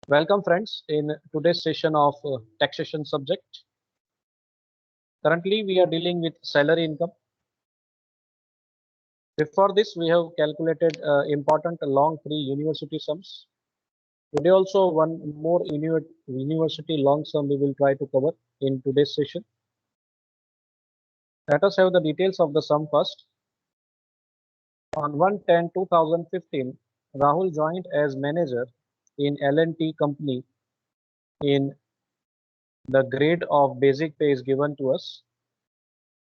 Welcome friends in today's session of taxation subject. Currently we are dealing with salary income. Before this we have calculated important long three university sums. Today also one more university long sum we will try to cover in today's session. Let us have the details of the sum first. On 1/10/2015, Rahul joined as manager in L&T company in the grade of basic pay is given to us.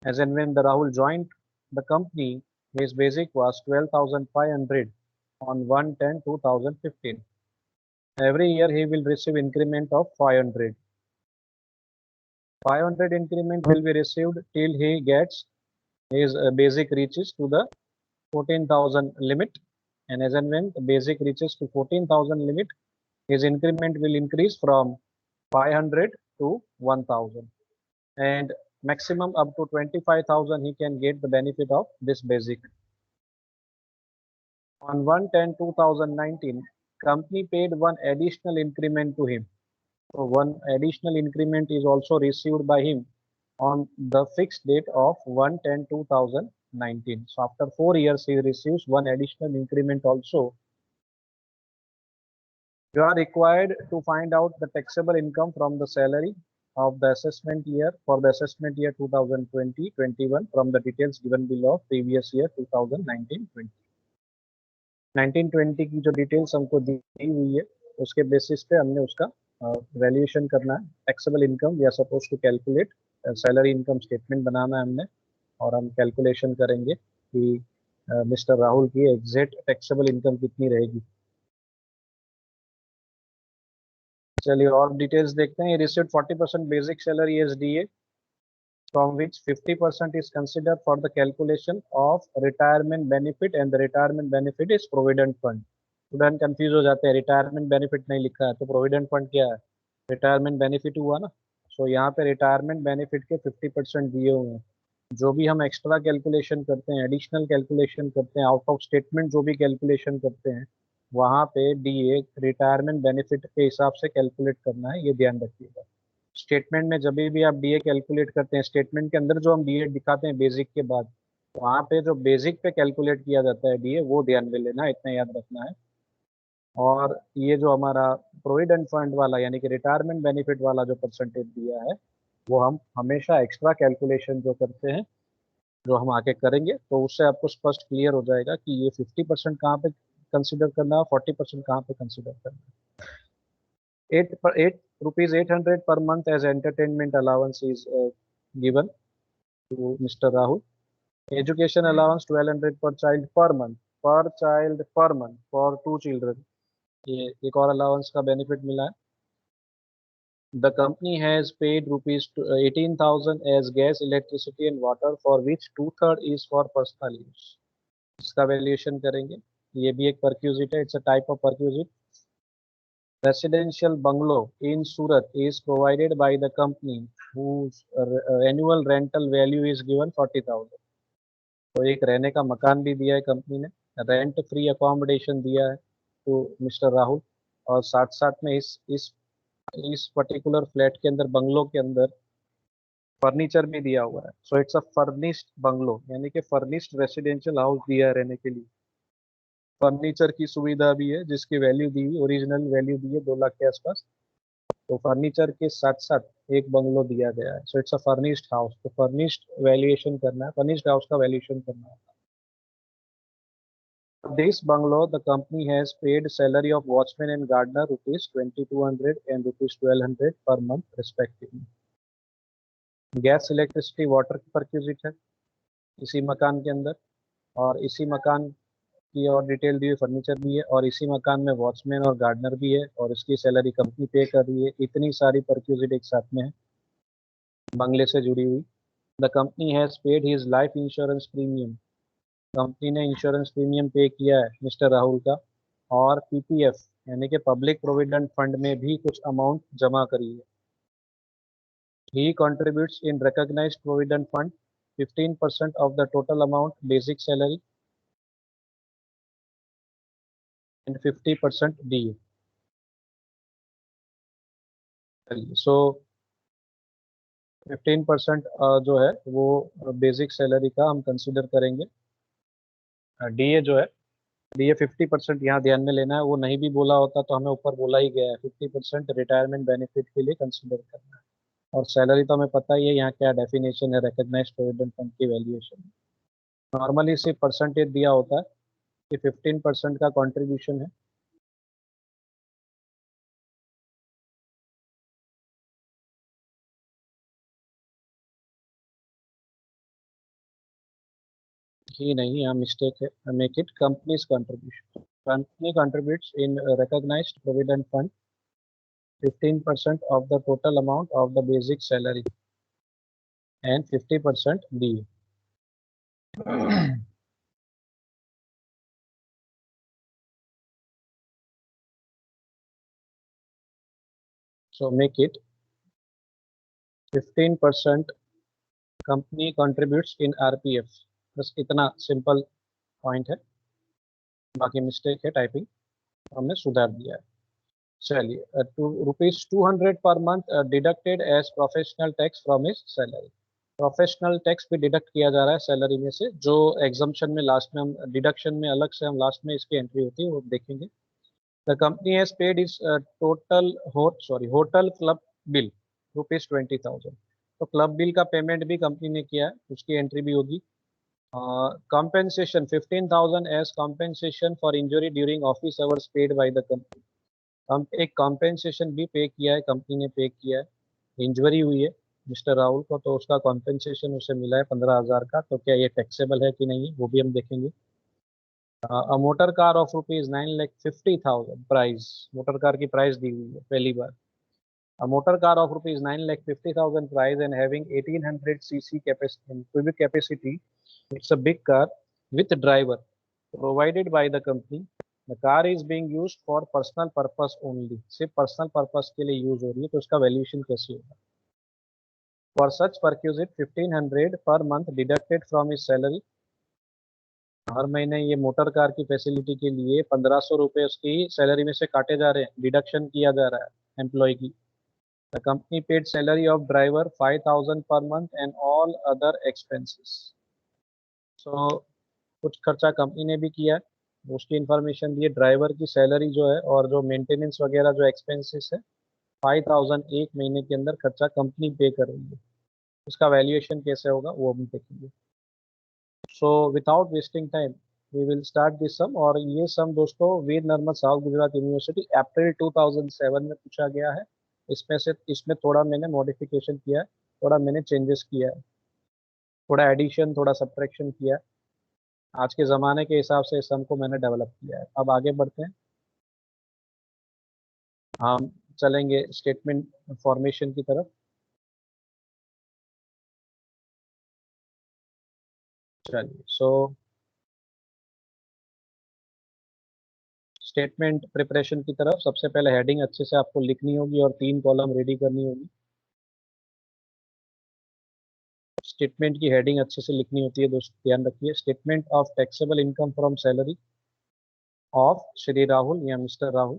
As and when the Rahul joined the company, his basic was 12,500 on 1/10/2015. Every year he will receive increment of 500. 500 increment will be received till he gets his basic reaches to the 14,000 limit. And as and when the basic reaches to 14,000 limit, his increment will increase from 500 to 1,000. And maximum up to 25,000 he can get the benefit of this basic. On 1/10/2019, company paid one additional increment to him. So one additional increment is also received by him on the fixed date of 1/10/2019. So after 4 years, he receives one additional increment also. You are required to find out the taxable income from the salary of the assessment year for the assessment year 2020-21 from the details given below previous year 2019-20. 1920 की जो details हमको दी हुई है उसके basis पे हमने उसका valuation करना है. Taxable income we are suppose to calculate salary income statement बनाना है हमने और हम कैलकुलेशन करेंगे कि मिस्टर राहुल की एग्जैक्ट टैक्सेबल इनकम कितनी रहेगी. चलिए और डिटेल्स देखते हैं. Received 40% basic salary as DA from which 50% is considered for the calculation of retirement benefit and the retirement benefit is provident fund. Student confuse हो जाते हैं, रिटायरमेंट बेनिफिट नहीं लिखा है तो प्रोविडेंट फंड क्या है, रिटायरमेंट बेनिफिट हुआ ना. सो यहाँ पे रिटायरमेंट बेनिफिट के 50% दिए हुए हैं. जो भी हम एक्स्ट्रा कैलकुलेशन करते हैं, एडिशनल कैलकुलेशन करते हैं, आउट ऑफ स्टेटमेंट जो भी कैलकुलेशन करते हैं, वहाँ पे डीए रिटायरमेंट बेनिफिट के हिसाब से कैलकुलेट करना है, ये ध्यान रखिएगा. स्टेटमेंट में जब भी आप डीए कैलकुलेट करते हैं, स्टेटमेंट के अंदर जो हम डीए दिखाते हैं बेसिक के बाद, वहाँ पे जो बेसिक पे कैलकुलेट किया जाता है डीए, वो ध्यान में लेना है, इतना याद रखना है. और ये जो हमारा प्रोविडेंट फंड वाला यानी कि रिटायरमेंट बेनिफिट वाला जो परसेंटेज दिया है, वो हम हमेशा एक्स्ट्रा कैलकुलेशन जो करते हैं, जो हम आगे करेंगे, तो उससे आपको स्पष्ट क्लियर हो जाएगा कि ये 50% कहाँ पे कंसिडर करना है, 40% कहाँ पे कंसिडर करना है. 8 rupees 800 per month as entertainment allowance is given to Mr. Rahul. Education allowance 1200 per child per month. For 2 children. ये एक और अलाउंस का बेनिफिट मिला है. The company has paid rupees 18,000 as gas, electricity and water for which 2/3 is for personal use. इसका valuation करेंगे. ये भी एक परक्यूजिट है, it's a type of perquisite. Residential bungalow in Surat is provided by the company whose annual rental value is given 40,000. तो एक रहने का मकान भी दिया है कंपनी ने, रेंट फ्री अकोमोडेशन दिया है टू मिस्टर राहुल, और साथ साथ में इस पर्टिकुलर फ्लैट के अंदर, बंगलो के अंदर फर्नीचर भी दिया हुआ है. So it's a furnished bungalow यानी कि फर्निश्ड रेसिडेंशियल हाउस दिया है रहने के लिए. फर्नीचर की सुविधा भी है जिसकी वैल्यू दी हुई, ओरिजिनल वैल्यू दी है 2 लाख के आसपास. तो फर्नीचर के साथ साथ एक बंगलो दिया गया है. So it's a furnished house. तो फर्निश्ड वैल्यूएशन करना है, फर्निश्ड हाउस का वैल्यूएशन करना है. This bungalow, the company has paid salary of watchman and gardener rupees 2,200 and rupees 1,200 per month respectively. Gas, electricity, water की परक्यूजिट है इसी मकान के अंदर, और इसी मकान की और डिटेल दी हुई फर्नीचर भी है, और इसी मकान में वॉचमैन और गार्डनर भी है, और इसकी सैलरी कंपनी पे कर रही है. इतनी सारी परक्यूजिट एक साथ में है बंगले से जुड़ी हुई. The company has paid his life insurance premium. Company ने इंश्योरेंस प्रीमियम पे किया है मिस्टर राहुल का, और पीपीएफ यानी कि पब्लिक प्रोविडेंट फंड में भी कुछ अमाउंट जमा करी है. He contributes in recognised provident fund 15% of the total amount basic salary and 50% DA. चलिए, सो 15% जो है वो बेसिक सैलरी का हम कंसिडर करेंगे। डीए जो है, डीए 50% यहाँ ध्यान में लेना है, वो नहीं भी बोला होता तो हमें ऊपर बोला ही गया है 50% रिटायरमेंट बेनिफिट के लिए कंसिडर करना है। और सैलरी तो हमें पता ही है यहाँ क्या डेफिनेशन है, रिकॉग्नाइज्ड प्रोविडेंट फंड की वैल्यूएशन। नॉर्मली सिर्फ परसेंटेज दिया होता है कि 15% का कंट्रीब्यूशन है। ही नहीं, यहाँ मिस्टेक है, make it company's contribution. Company contributes in recognised provident fund 15% of the total amount of the basic salary and 50% DA. So make it 15% company contributes in RPF. बस इतना सिंपल पॉइंट है, बाकी mistake है typing, हमने सुधार दिया है। चलिए, ₹200 per month deducted as professional tax from his salary. Professional tax भी डिडक्ट किया जा रहा है सैलरी में से, जो एग्जाम्पशन में लास्ट में हम डिडक्शन में अलग से हम लास्ट में इसकी एंट्री होती है वो देखेंगे। The company has paid its hotel club bill ₹20,000। तो क्लब बिल का पेमेंट भी कंपनी ने किया है, उसकी एंट्री भी होगी। Compensation 15,000 as compensation for injury during office hours paid by the company। हम एक कॉम्पेंसेशन भी पे किया है, कंपनी ने पे किया है। इंजरी हुई है मिस्टर राहुल को, तो उसका कॉम्पेंसेशन उसे मिला है 15,000 का। तो क्या ये टैक्सेबल है कि नहीं, वो भी हम देखेंगे। A motor car of ₹9,50,000 price, motor car की प्राइस दी हुई है पहली बार। A motor car of ₹9,50,000 price and having 1800 CC cubic capacity, it's a big car with driver provided by the company। The car is being used for personal purpose only, सिर्फ personal purpose के लिए use हो रही है, तो उसका valuation कैसे होगा। For such perquisite 1500 per month deducted from his salary। हर महीने ये मोटर कार की फैसिलिटी के लिए 1,500 रुपये उसकी सैलरी में से काटे जा रहे हैं, डिडक्शन किया जा रहा है एम्प्लॉय की। The company paid salary of driver 5,000 per month and all other expenses. So कुछ खर्चा कंपनी ने भी किया है, उसकी इंफॉर्मेशन दी है। ड्राइवर की सैलरी जो है और जो मेंटेनेंस वगैरह जो एक्सपेंसेस है 5,000 एक महीने के अंदर खर्चा कंपनी पे कर रही है। उसका वैल्यूएशन कैसे होगा वो भी देखेंगे। So without wasting time we will start this sum. और ये सम दोस्तों Veer Narmad south Gujarat university April 2007 में पूछा गया है। इसमें थोड़ा मैंने मॉडिफिकेशन किया है, थोड़ा मैंने चेंजेस किया है, थोड़ा एडिशन थोड़ा सब्ट्रैक्शन किया है। आज के ज़माने के हिसाब से इस सम को मैंने डेवलप किया है। अब आगे बढ़ते हैं, हम चलेंगे स्टेटमेंट फॉर्मेशन की तरफ। चलिए, सो स्टेटमेंट प्रिपरेशन की तरफ सबसे पहले हेडिंग अच्छे से आपको लिखनी होगी और 3 कॉलम रेडी करनी होगी। स्टेटमेंट की हेडिंग अच्छे से लिखनी होती है दोस्तों, ध्यान रखिए। Statement of taxable income from salary of Shri Rahul या मिस्टर राहुल।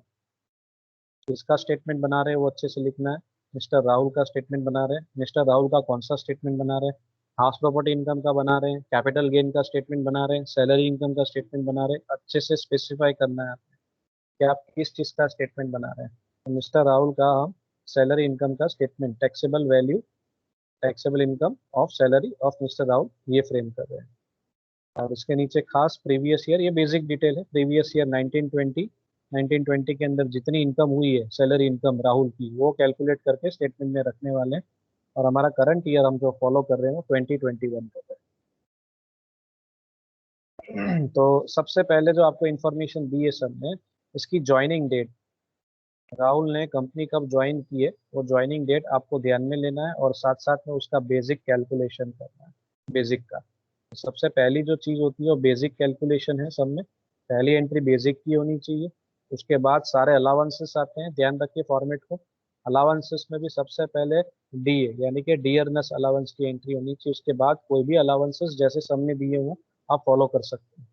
इसका स्टेटमेंट बना रहे हैं वो अच्छे से लिखना है। मिस्टर राहुल का स्टेटमेंट बना रहे हैं, मिस्टर राहुल का कौन सा स्टेटमेंट बना रहे हैं। हाउस प्रॉपर्टी इनकम का बना रहे हैं, कैपिटल गेन का स्टेटमेंट बना रहे हैं, सैलरी इनकम का स्टेटमेंट बना रहे हैं। अच्छे से स्पेसिफाई करना है कि आप किस चीज़ का स्टेटमेंट बना रहे हैं। तो मिस्टर राहुल का हम सैलरी इनकम का statement, taxable value, taxable income of salary of mister Rahul, ये फ्रेम कर रहे हैं। और इसके नीचे खास प्रीवियस ईयर, ये बेसिक डिटेल है। प्रीवियस ईयर 1920 के अंदर जितनी इनकम हुई है सैलरी इनकम राहुल की, वो कैलकुलेट करके स्टेटमेंट में रखने वाले हैं। और हमारा करंट ईयर हम जो फॉलो कर रहे हैं वो 2021 कर रहे हैं। तो सबसे पहले जो आपको इन्फॉर्मेशन दी है सर ने, इसकी ज्वाइनिंग डेट, राहुल ने कंपनी कब ज्वाइन की है वो ज्वाइनिंग डेट आपको ध्यान में लेना है, और साथ साथ में उसका बेसिक कैलकुलेशन करना है, बेसिक का। सबसे पहली जो चीज़ होती है वो बेसिक कैलकुलेशन है। सब में पहली एंट्री बेसिक की होनी चाहिए। उसके बाद सारे अलाउंसेस आते हैं, ध्यान रखिए फॉर्मेट को। अलाउंसेस में भी सबसे पहले डीए यानी कि डियरनेस अलाउंस की एंट्री होनी चाहिए। उसके बाद कोई भी अलाउंसेस जैसे सब में दिए हुए आप फॉलो कर सकते हैं।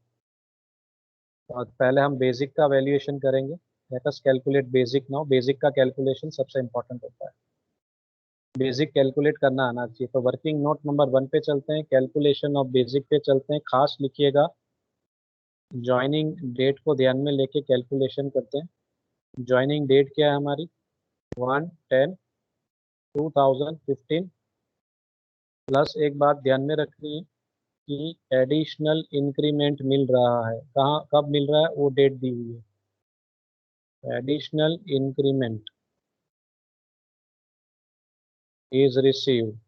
और पहले हम बेसिक का वैल्यूएशन करेंगे। Let us calculate basic now. Basic का कैलकुलेशन सबसे इंपॉर्टेंट होता है। बेसिक कैलकुलेट करना आना चाहिए। तो वर्किंग नोट नंबर 1 पे चलते हैं, कैलकुलेशन ऑफ बेसिक पे चलते हैं। खास लिखिएगा, ज्वाइनिंग डेट को ध्यान में लेके कैलकुलेशन करते हैं। ज्वाइनिंग डेट क्या है हमारी? 1/10/2015 प्लस एक बात ध्यान में रखनी है कि एडिशनल इंक्रीमेंट मिल रहा है। कहाँ कब मिल रहा है वो डेट दी हुई है। Additional increment is received,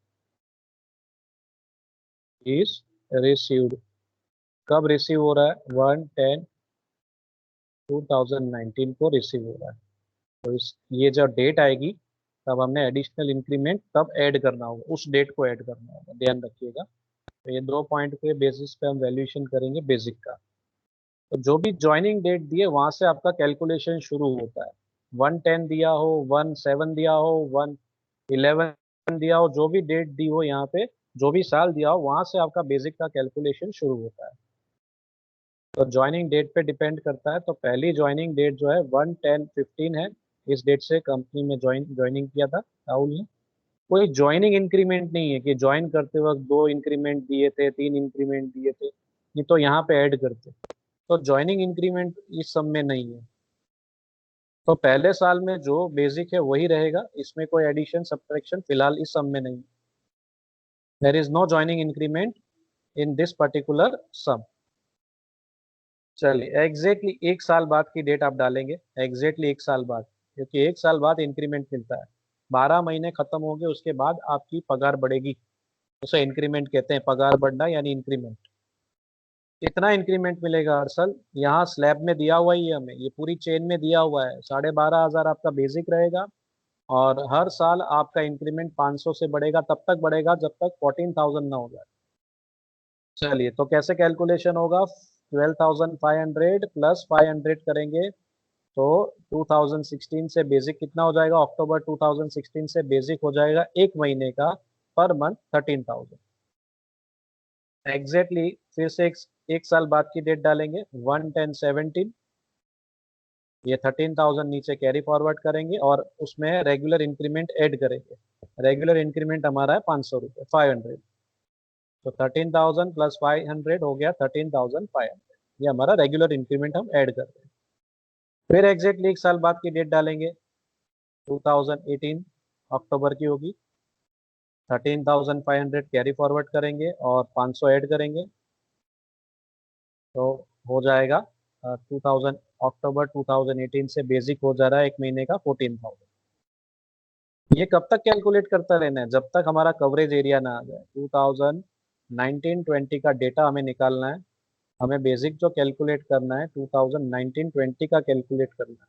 is received. कब रिसीव हो रहा है? 1/10/2019 को रिसीव हो रहा है। तो ये जो डेट आएगी तब हमने एडिशनल इंक्रीमेंट तब ऐड करना होगा, उस डेट को ऐड करना होगा, ध्यान रखिएगा। तो ये 2 पॉइंट के बेसिस पे हम वैल्यूएशन करेंगे बेसिक का। तो जो भी ज्वाइनिंग डेट दिए वहां से आपका कैलकुलेशन शुरू होता है। 1/10 दिया हो, 1/7 दिया हो, 1/11 दिया हो, जो भी डेट दी हो यहाँ पे, जो भी साल दिया हो, वहां से आपका बेसिक का कैलकुलेशन शुरू होता है। तो ज्वाइनिंग डेट पे डिपेंड करता है। तो पहली ज्वाइनिंग डेट जो है 1/10/15 है। इस डेट से कंपनी में ज्वाइनिंग किया था राहुल ने। कोई ज्वाइनिंग इंक्रीमेंट नहीं है कि ज्वाइन करते वक्त 2 इंक्रीमेंट दिए थे, 3 इंक्रीमेंट दिए थे, नहीं तो यहाँ पे ऐड करते। तो ज्वाइनिंग इंक्रीमेंट इस सब में नहीं है। तो पहले साल में जो बेसिक है वही रहेगा, इसमें कोई एडिशन सब्ट्रैक्शन फिलहाल इस सब में नहीं। There is no joining increment in this particular sum. चलिए एग्जैक्टली एक साल बाद की डेट आप डालेंगे, एग्जैक्टली एक साल बाद, क्योंकि एक साल बाद इंक्रीमेंट मिलता है। 12 महीने खत्म हो गए उसके बाद आपकी पगार बढ़ेगी, उसे इंक्रीमेंट कहते हैं। पगार बढ़ना यानी इंक्रीमेंट। कितना इंक्रीमेंट मिलेगा हर्षल? यहाँ स्लैब में दिया हुआ ही है हमें, ये पूरी चेन में दिया हुआ है। 12,500 आपका बेसिक रहेगा और हर साल आपका इंक्रीमेंट 500 से बढ़ेगा, तब तक बढ़ेगा जब तक 14,000 ना हो जाए। चलिए तो कैसे कैलकुलेशन होगा? 12,500 प्लस 500 करेंगे तो 2016 से बेसिक कितना हो जाएगा? अक्टूबर 2016 से बेसिक हो जाएगा एक महीने का पर मंथ 13,000 एग्जैक्टली। फिर से एक साल बाद की डेट डालेंगे 1/10/17। ये 13,000 नीचे कैरी फॉरवर्ड करेंगे और उसमें रेगुलर इंक्रीमेंट ऐड करेंगे। रेगुलर इंक्रीमेंट हमारा है 500 रुपये, 500। तो 13,000 प्लस 500 हो गया 13,500। ये हमारा रेगुलर इंक्रीमेंट हम ऐड कर रहे हैं। फिर एग्जैक्टली एक साल बाद की डेट डालेंगे 2018 अक्टूबर की होगी। 13,500 कैरी फॉरवर्ड करेंगे और 500 ऐड करेंगे तो हो जाएगा 2000। अक्टूबर 2018 से बेसिक हो जा रहा है एक महीने का 14,000। ये कब तक कैलकुलेट करता रहना है? जब तक हमारा कवरेज एरिया ना आ जाए। 2019-20 का डेटा हमें निकालना है। हमें बेसिक जो कैलकुलेट करना है 2019-20 का कैलकुलेट करना है।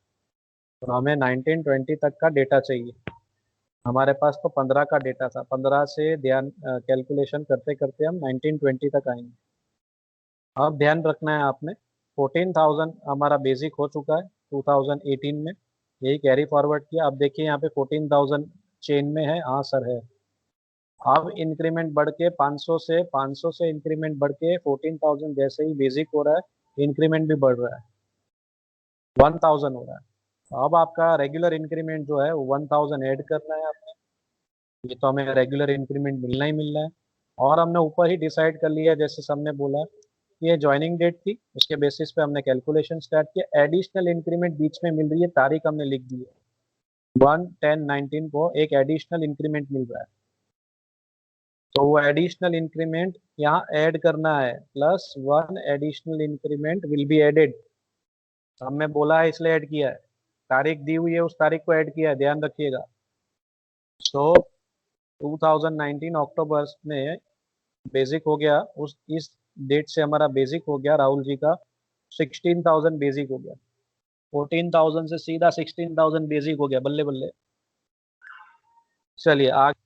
तो हमें 19-20 तक का डेटा चाहिए। हमारे पास तो 15 का डेटा था, 15 से ध्यान कैलकुलेशन करते करते हम 19-20 तक आएंगे। अब ध्यान रखना है आपने, 14,000 हमारा बेसिक हो चुका है 2018 में, यही कैरी फॉरवर्ड किया। अब देखिए यहाँ पे 14,000 चेन में है, हाँ सर है। अब इंक्रीमेंट बढ़ के 500 से इंक्रीमेंट बढ़ के 14,000 जैसे ही बेसिक हो रहा है, इंक्रीमेंट भी बढ़ रहा है, 1,000 हो रहा है। अब आपका रेगुलर इंक्रीमेंट जो है वो 1,000 ऐड करना है आपने। ये तो हमें रेगुलर इंक्रीमेंट मिलना ही मिलना है। और हमने ऊपर ही डिसाइड कर लिया, जैसे सबने बोला कि ये ज्वाइनिंग डेट थी, उसके बेसिस पे हमने कैलकुलेशन स्टार्ट किया। एडिशनल इंक्रीमेंट बीच में मिल रही है, तारीख हमने लिख दी है। 1/10/19 को एक एडिशनल इंक्रीमेंट मिल रहा है, तो वो एडिशनल इंक्रीमेंट यहाँ ऐड करना है। Plus 1 additional increment will be added. हमने बोला है इसलिए ऐड किया है, तारीख दी हुई है उस तारीख को ऐड किया है, ध्यान रखिएगा। सो 2019 अक्टूबर में बेसिक हो गया, उस इस डेट से हमारा बेसिक हो गया राहुल जी का 16,000 बेसिक हो गया। 14,000 से सीधा 16,000 बेसिक हो गया, बल्ले बल्ले। चलिए आगे,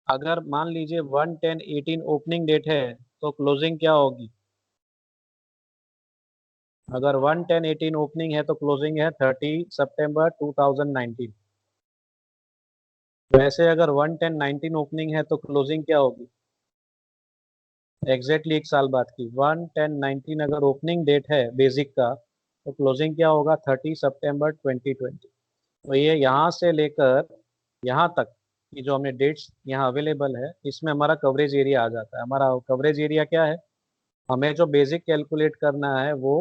अगर मान लीजिए 1/10/18 ओपनिंग डेट है तो क्लोजिंग क्या होगी? अगर 1/10/18 ओपनिंग है तो क्लोजिंग है 30 सितंबर 2019। वैसे अगर 1/10/19 ओपनिंग है तो क्लोजिंग क्या होगी? एग्जैक्टली एक साल बाद की 1/10/19 अगर ओपनिंग डेट है बेसिक का तो क्लोजिंग क्या होगा? 30 सितंबर 2020। तो ये यहाँ से लेकर यहाँ तक की जो हमने डेट्स यहाँ अवेलेबल है, इसमें हमारा कवरेज एरिया आ जाता है। हमारा कवरेज एरिया क्या है, हमें जो बेसिक कैलकुलेट करना है वो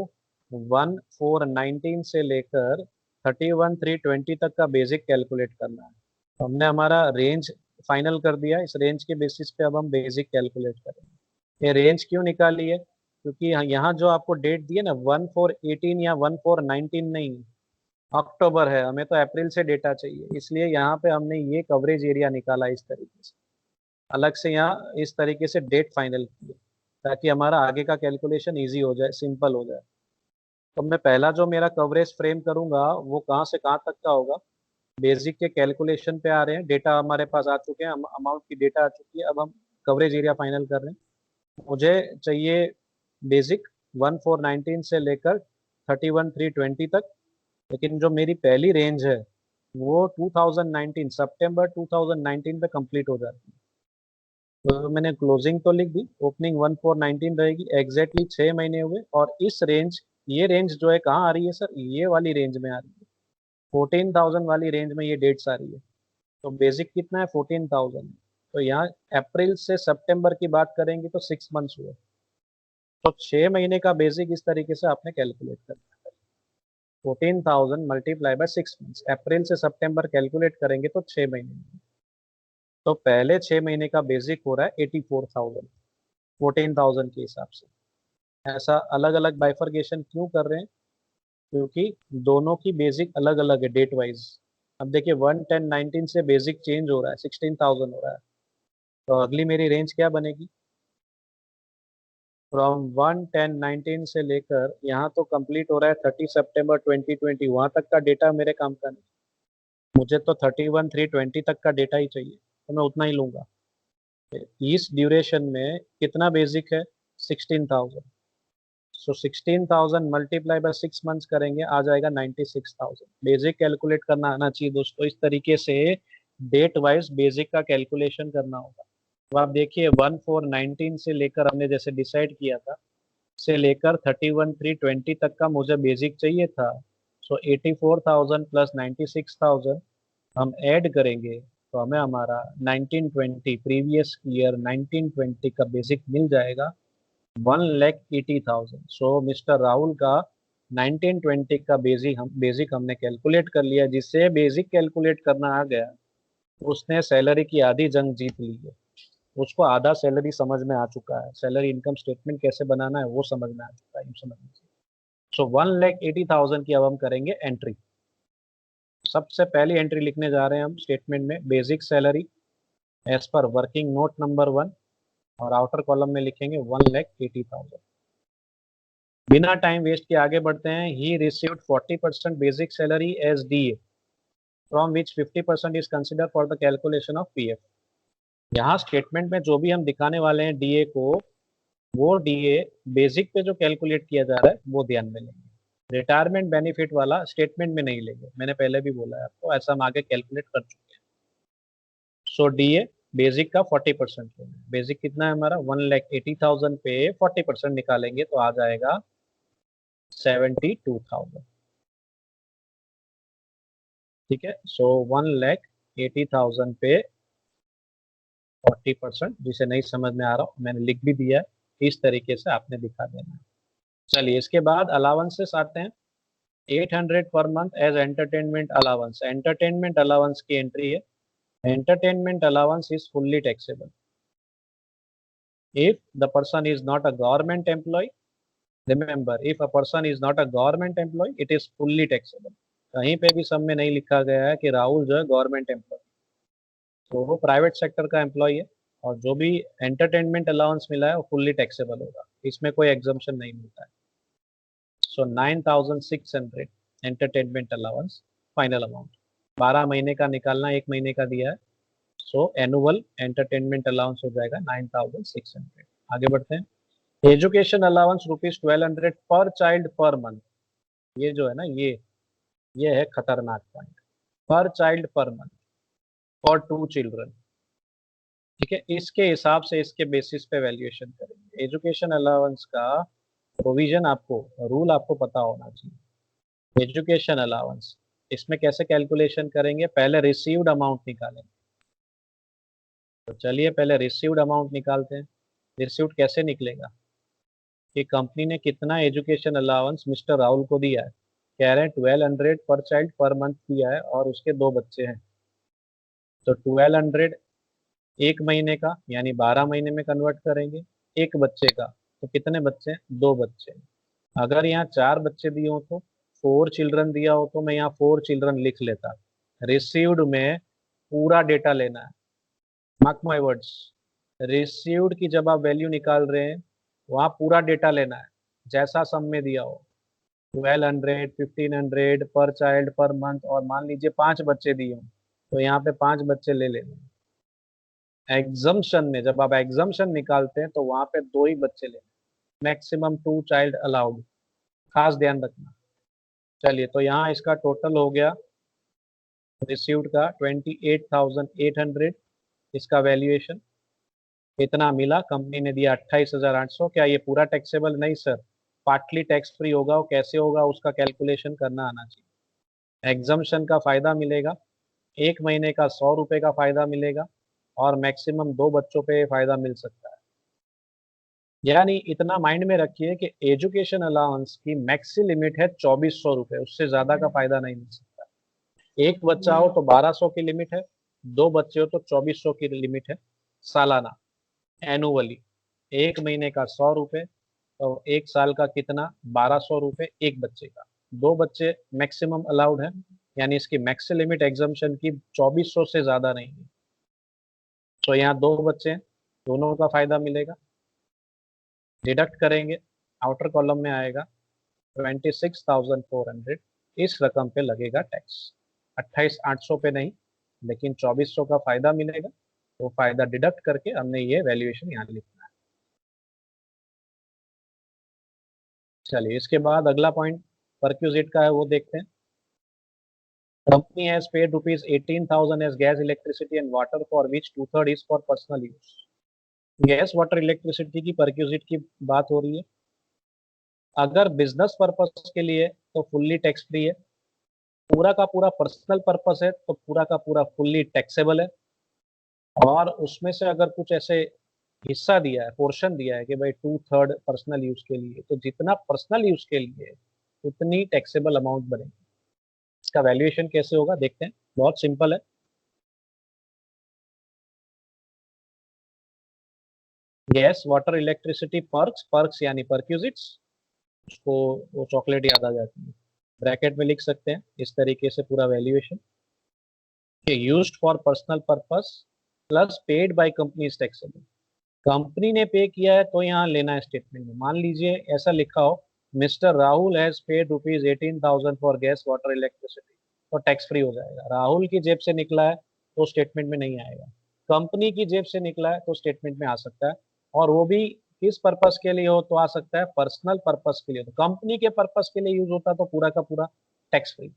1419 से लेकर 31320 तक का बेसिक कैलकुलेट करना है। तो हमने हमारा रेंज फाइनल कर दिया, इस रेंज के बेसिस पे अब हम बेसिक कैलकुलेट करेंगे। ये रेंज क्यों निकाली है, क्योंकि यहाँ जो आपको डेट दी है ना 1418 या 1419 नहीं, अक्टूबर है, हमें तो अप्रैल से डेटा चाहिए, इसलिए यहाँ पे हमने ये कवरेज एरिया निकाला इस तरीके से, अलग से यहाँ इस तरीके से डेट फाइनल की है, ताकि हमारा आगे का कैलकुलेशन इजी हो जाए, सिंपल हो जाए। तो मैं पहला जो मेरा कवरेज फ्रेम करूंगा वो कहाँ से कहाँ तक का होगा, बेसिक के कैलकुलेशन पे आ रहे हैं, डेटा हमारे पास आ चुके हैं, अमाउंट की डेटा आ चुकी है, अब हम कवरेज एरिया फाइनल कर रहे हैं। मुझे चाहिए बेसिक 1419 से लेकर 31320 तक, लेकिन जो मेरी पहली रेंज है वो 2019 सितंबर 2019 पे कंप्लीट हो जाती है। तो मैंने क्लोजिंग तो लिख दी, ओपनिंग 1419 रहेगी, एग्जैक्टली 6 महीने हुए, और इस रेंज, ये रेंज जो है कहाँ आ रही है सर, ये वाली रेंज में आ रही है, 14,000 वाली रेंज में ये डेट्स आ रही है। तो बेसिक कितना है, 14,000। तो यहाँ अप्रैल से सितंबर की बात करेंगे तो 6 मंथ्स हुए, तो 6 महीने का बेसिक इस तरीके से आपने कैलकुलेट करना है। 14,000 मल्टीप्लाई बाय 6 मंथ्स, अप्रैल से सितंबर कैलकुलेट करेंगे तो 6 महीने। तो पहले 6 महीने का बेसिक हो रहा है 84,000, 14,000 के हिसाब से। ऐसा अलग अलग बाइफर्केशन क्यों कर रहे हैं, क्योंकि दोनों की बेसिक अलग अलग है डेट वाइज। अब देखिए 11019 से बेसिक चेंज हो रहा है, 16,000 हो रहा है, तो अगली मेरी रेंज क्या बनेगी, फ्रॉम 11019 से लेकर यहाँ तो कंप्लीट हो रहा है 30 सितंबर 2020, वहां तक का डेटा मेरे काम का नहीं, मुझे तो 31/3/20 तक का डेटा ही चाहिए, तो मैं उतना ही लूंगा। इस ड्यूरेशन में कितना बेसिक है, 16,000। सो 16,000 मल्टीप्लाई बाय 6 मंथ्स करेंगे, आ जाएगा 96,000। बेसिक कैलकुलेट करना आना चाहिए दोस्तों, इस तरीके से डेट वाइज बेसिक का कैलकुलेशन करना होगा। तो आप देखिए 1419 से लेकर हमने जैसे डिसाइड किया था, से लेकर 31/3/20 तक का मुझे बेसिक चाहिए था। सो 84,000 प्लस 96,000 हम ऐड करेंगे तो हमें हमारा 1920 प्रीवियस ईयर 1920 का बेसिक मिल जाएगा, 1,80,000। सो मिस्टर राहुल का 1920 का बेसिक हमने कैलकुलेट कर लिया, जिससे बेसिक कैलकुलेट करना आ गया, उसने सैलरी की आधी जंग जीत ली है। उसको आधा सैलरी समझ में आ चुका है, सैलरी इनकम स्टेटमेंट कैसे बनाना है वो समझ में आ चुका है, यूँ समझ लीजिए। सो 1,80,000 की अब हम करेंगे एंट्री। सबसे पहली एंट्री लिखने जा रहे हैं हम स्टेटमेंट में, basic salary as per working note number 1, और आउटर कॉलम में लिखेंगे 1,80,000। बिना टाइम वेस्ट के आगे बढ़ते हैं। He received 40% basic salary as DA, from which 50% is consider for the calculation of PF. यहाँ स्टेटमेंट में जो भी हम दिखाने वाले हैं डीए को, वो डीए बेसिक पे जो कैलकुलेट किया जा रहा है वो ध्यान में लेंगे, रिटायरमेंट बेनिफिट वाला स्टेटमेंट में नहीं लेंगे, मैंने पहले भी बोला है आपको, ऐसा हम आगे कैलकुलेट कर चुके हैं। सो डीए बेसिक का 40% लेंगे, बेसिक कितना है हमारा 1,80,000 पे 40% निकालेंगे तो आ जाएगा 72,000। ठीक है, सो 1,80,000 पे 40%, जिसे नहीं समझ में आ रहा मैंने लिख भी दिया है, इस तरीके से आपने दिखा देना है। चलिए इसके बाद अलाउंसेस आते हैं। 800 per month as entertainment allowance, entertainment allowance की एंट्री है। Entertainment allowance is fully taxable if the person is not a government employee. Remember, if a person is not a government employee, it is fully taxable. कहीं पे भी सब में नहीं लिखा गया है कि राहुल जो है गवर्नमेंट एम्प्लॉय, तो वो प्राइवेट सेक्टर का एम्प्लॉय है, और जो भी एंटरटेनमेंट अलाउंस मिला है वो फुल्ली टैक्सेबल होगा, इसमें कोई एग्जम्पशन नहीं मिलता है। सो 9,600 एंटरटेनमेंट अलाउंस फाइनल अमाउंट, 12 महीने का निकालना, 1 महीने का दिया है, सो एनुअल एंटरटेनमेंट अलाउंस हो जाएगा 9,600। आगे बढ़ते हैं। एजुकेशन अलाउंस ₹1,200 पर चाइल्ड पर मंथ, ये जो है ना, ये है खतरनाक पॉइंट, पर child per month for 2 children. ठीक है, इसके हिसाब से इसके बेसिस पे वैल्यूएशन करेंगे। एजुकेशन अलाउंस का प्रोविजन आपको, रूल आपको पता होना चाहिए। एजुकेशन अलाउंस इसमें कैसे कैलकुलेशन करेंगे, पहले रिसीव्ड अमाउंट निकालेंगे। तो चलिए पहले रिसीव्ड अमाउंट निकालते हैं। रिसीव्ड कैसे निकलेगा कि कंपनी ने कितना एजुकेशन अलाउंस मिस्टर राहुल को दिया है, कह रहे हैं 1200 पर चाइल्ड पर मंथ दिया है और उसके 2 बच्चे हैं। तो 1200 एक महीने का यानी 12 महीने में कन्वर्ट करेंगे। एक बच्चे का तो कितने बच्चे हैं, 2 बच्चे। अगर यहाँ 4 बच्चे दिए हो तो 4 चिल्ड्रन दिया हो तो मैं यहाँ 4 चिल्ड्रन लिख लेता। रिसीव्ड में पूरा डेटा लेना है, मार्क माय वर्ड्स। रिसीव्ड की जब आप वैल्यू निकाल रहे हैं वहाँ पूरा डेटा लेना है जैसा सम में दिया हो, 1200 1500 पर चाइल्ड पर मंथ, और मान लीजिए 5 बच्चे दिए हो तो यहाँ पे 5 बच्चे ले लेना। एग्जम्पशन में जब आप एग्जम्पशन निकालते हैं तो वहां पे 2 ही बच्चे लेने, मैक्सिमम 2 चाइल्ड अलाउड, खास ध्यान रखना। चलिए तो यहाँ इसका टोटल हो गया रिसीव्ड का 28,800। इसका वैल्यूएशन इतना मिला, कंपनी ने दिया 28,800। क्या ये पूरा टैक्सेबल, नहीं सर, पार्टली टैक्स फ्री होगा। वो कैसे होगा उसका कैलकुलेशन करना आना चाहिए। एग्जम्पशन का फायदा मिलेगा, एक महीने का 100 रुपए का फायदा मिलेगा और मैक्सिमम 2 बच्चों पे फायदा मिल सकता है। यानी इतना माइंड में रखिए कि एजुकेशन अलाउंस की मैक्सी लिमिट है 2400 रुपए, उससे ज्यादा का फायदा नहीं मिल सकता। एक बच्चा हो तो 1200 की लिमिट है, 2 बच्चे हो तो 2400 की लिमिट है सालाना, एनुअली। एक महीने का 100 रुपए, तो एक साल का कितना, 1200 रुपए एक बच्चे का। 2 बच्चे मैक्सिमम अलाउड है, यानी इसकी मैक्स लिमिट एग्जाम्पशन की 2400 से ज्यादा नहीं है। तो यहाँ 2 बच्चे हैं, दोनों का फायदा मिलेगा। डिडक्ट करेंगे, आउटर कॉलम में आएगा 26,400। इस रकम पे लगेगा टैक्स, 28,800 पे नहीं, लेकिन 2400 का फायदा मिलेगा। वो फायदा डिडक्ट करके हमने ये वैल्यूएशन यहाँ लिखना है। चलिए इसके बाद अगला पॉइंट परक्यूजिट का है, वो देखते हैं। Company has paid ₹18,000 as gas electricity and water for which 2/3 is for personal use. Gas water electricity की परक्यूजिट की बात हो रही है। अगर बिजनेस पर्पस के लिए तो फुल्ली टैक्स फ्री है, पूरा का पूरा पर्सनल पर्पस है तो पूरा का पूरा फुल्ली टैक्सेबल है। और उसमें से अगर कुछ ऐसे हिस्सा दिया है, पोर्शन दिया है कि भाई 2/3 पर्सनल यूज के लिए, तो जितना पर्सनल यूज के लिए उतनी टैक्सेबल अमाउंट बनेगी। इसका वैल्यूएशन कैसे होगा देखते हैं, बहुत सिंपल है। Gas water electricity perks, perks यानी परक्यूजिट्स, उसको वो चॉकलेट याद आ जाती है, ब्रैकेट में लिख सकते हैं इस तरीके से पूरा valuation, used for personal purpose plus paid by company taxable. Company ने पे किया है तो यहाँ लेना है स्टेटमेंट में। मान लीजिए ऐसा लिखा हो, mister Rahul has paid ₹18,000 for gas water electricity, तो टैक्स फ्री हो जाएगा। राहुल की जेब से निकला है तो स्टेटमेंट में नहीं आएगा, कंपनी की जेब से निकला है तो स्टेटमेंट में आ सकता है। और वो भी किस पर्पस के लिए हो तो आ सकता है, पर्सनल पर्पस के लिए। तो कंपनी के पर्पस के लिए यूज होता तो पूरा का पूरा टैक्स फ्री,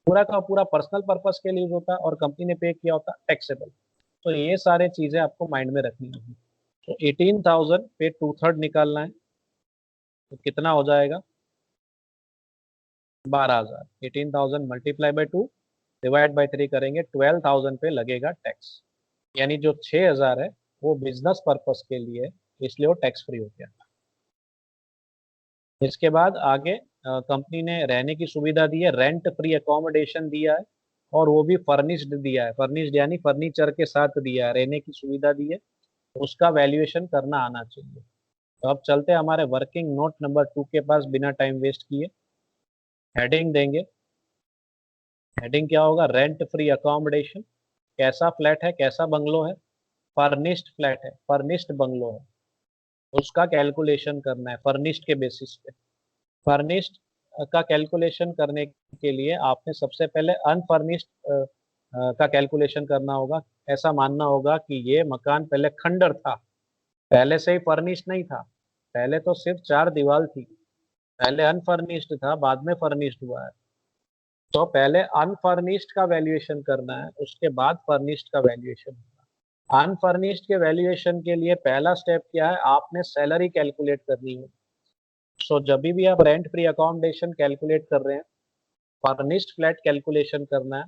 पूरा का पूरा पर्सनल पर्पस के लिए यूज होता और कंपनी ने पे किया होता टैक्सेबल। तो ये सारे चीजें आपको माइंड में रखनी होगी। तो 18,000 पे 2/3 निकालना है तो कितना हो जाएगा, 12,000। 18,000 मल्टीप्लाई बाई 2 डिवाइड बाई 3 करेंगे, 12,000 पे लगेगा टैक्स। यानी जो 6,000 है वो बिजनेस पर्पस के लिए है, इसलिए वो टैक्स फ्री हो गया। इसके बाद आगे कंपनी ने रहने की सुविधा दी है, रेंट फ्री अकोमोडेशन दिया है, और वो भी फर्निश्ड दिया है। फर्निश्ड यानी फर्नीचर के साथ दिया है, रहने की सुविधा दी है, उसका वैल्यूएशन करना आना चाहिए। तो अब चलते हैं हमारे वर्किंग नोट नंबर 2 के पास बिना टाइम वेस्ट किए। हेडिंग देंगे, हेडिंग क्या होगा, रेंट फ्री अकोमोडेशन। कैसा फ्लैट है, कैसा बंगलो है, फर्निश्ड फ्लैट है, फर्निश्ड बंगलो है, उसका कैलकुलेशन करना है फर्निश्ड के बेसिस पे। फर्निश्ड का कैलकुलेशन करने के लिए आपने सबसे पहले अनफर्निश्ड का कैलकुलेशन करना होगा। ऐसा मानना होगा कि ये मकान पहले खंडर था, पहले से ही फर्निश्ड नहीं था, पहले तो सिर्फ 4 दीवार थी, पहले अनफर्निश्ड था बाद में फर्निश्ड हुआ है। तो पहले अनफर्निश्ड का वैल्यूएशन करना है, उसके बाद फर्निश्ड का वैल्यूएशन होगा। अनफर्निश्ड के वैल्यूएशन के लिए पहला स्टेप क्या है, आपने सैलरी कैलकुलेट करनी है। सो जब भी आप रेंट फ्री अकोमोडेशन कैलकुलेट कर रहे हैं फर्निश्ड फ्लैट कैलकुलेशन करना है,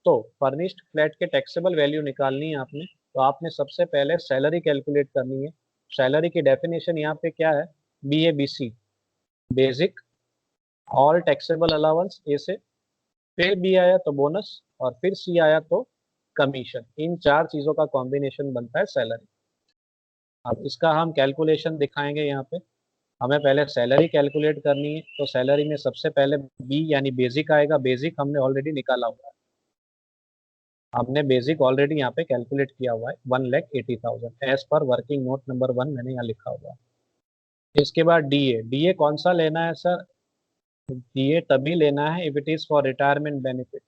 तो फर्निश्ड फ्लैट के टैक्सेबल वैल्यू निकालनी है आपने, तो आपने सबसे पहले सैलरी कैलकुलेट करनी है। सैलरी की डेफिनेशन यहाँ पे क्या है, BABC, basic all taxable allowance, A से, फिर बी आया तो बोनस, और फिर सी आया तो कमीशन। इन चार चीजों का कॉम्बिनेशन बनता है सैलरी। अब इसका हम कैलकुलेशन दिखाएंगे यहाँ पे। हमें पहले सैलरी कैलकुलेट करनी है, तो सैलरी में सबसे पहले बी यानी बेसिक आएगा। बेसिक हमने ऑलरेडी निकाला हुआ है, हमने बेसिक ऑलरेडी यहाँ पे कैलकुलेट किया हुआ है 1,80,000 as per working note number 1 मैंने यहाँ लिखा हुआ है। इसके बाद डीए। डीए कौन सा लेना है सर? डीए तभी लेना है if it is for retirement benefit.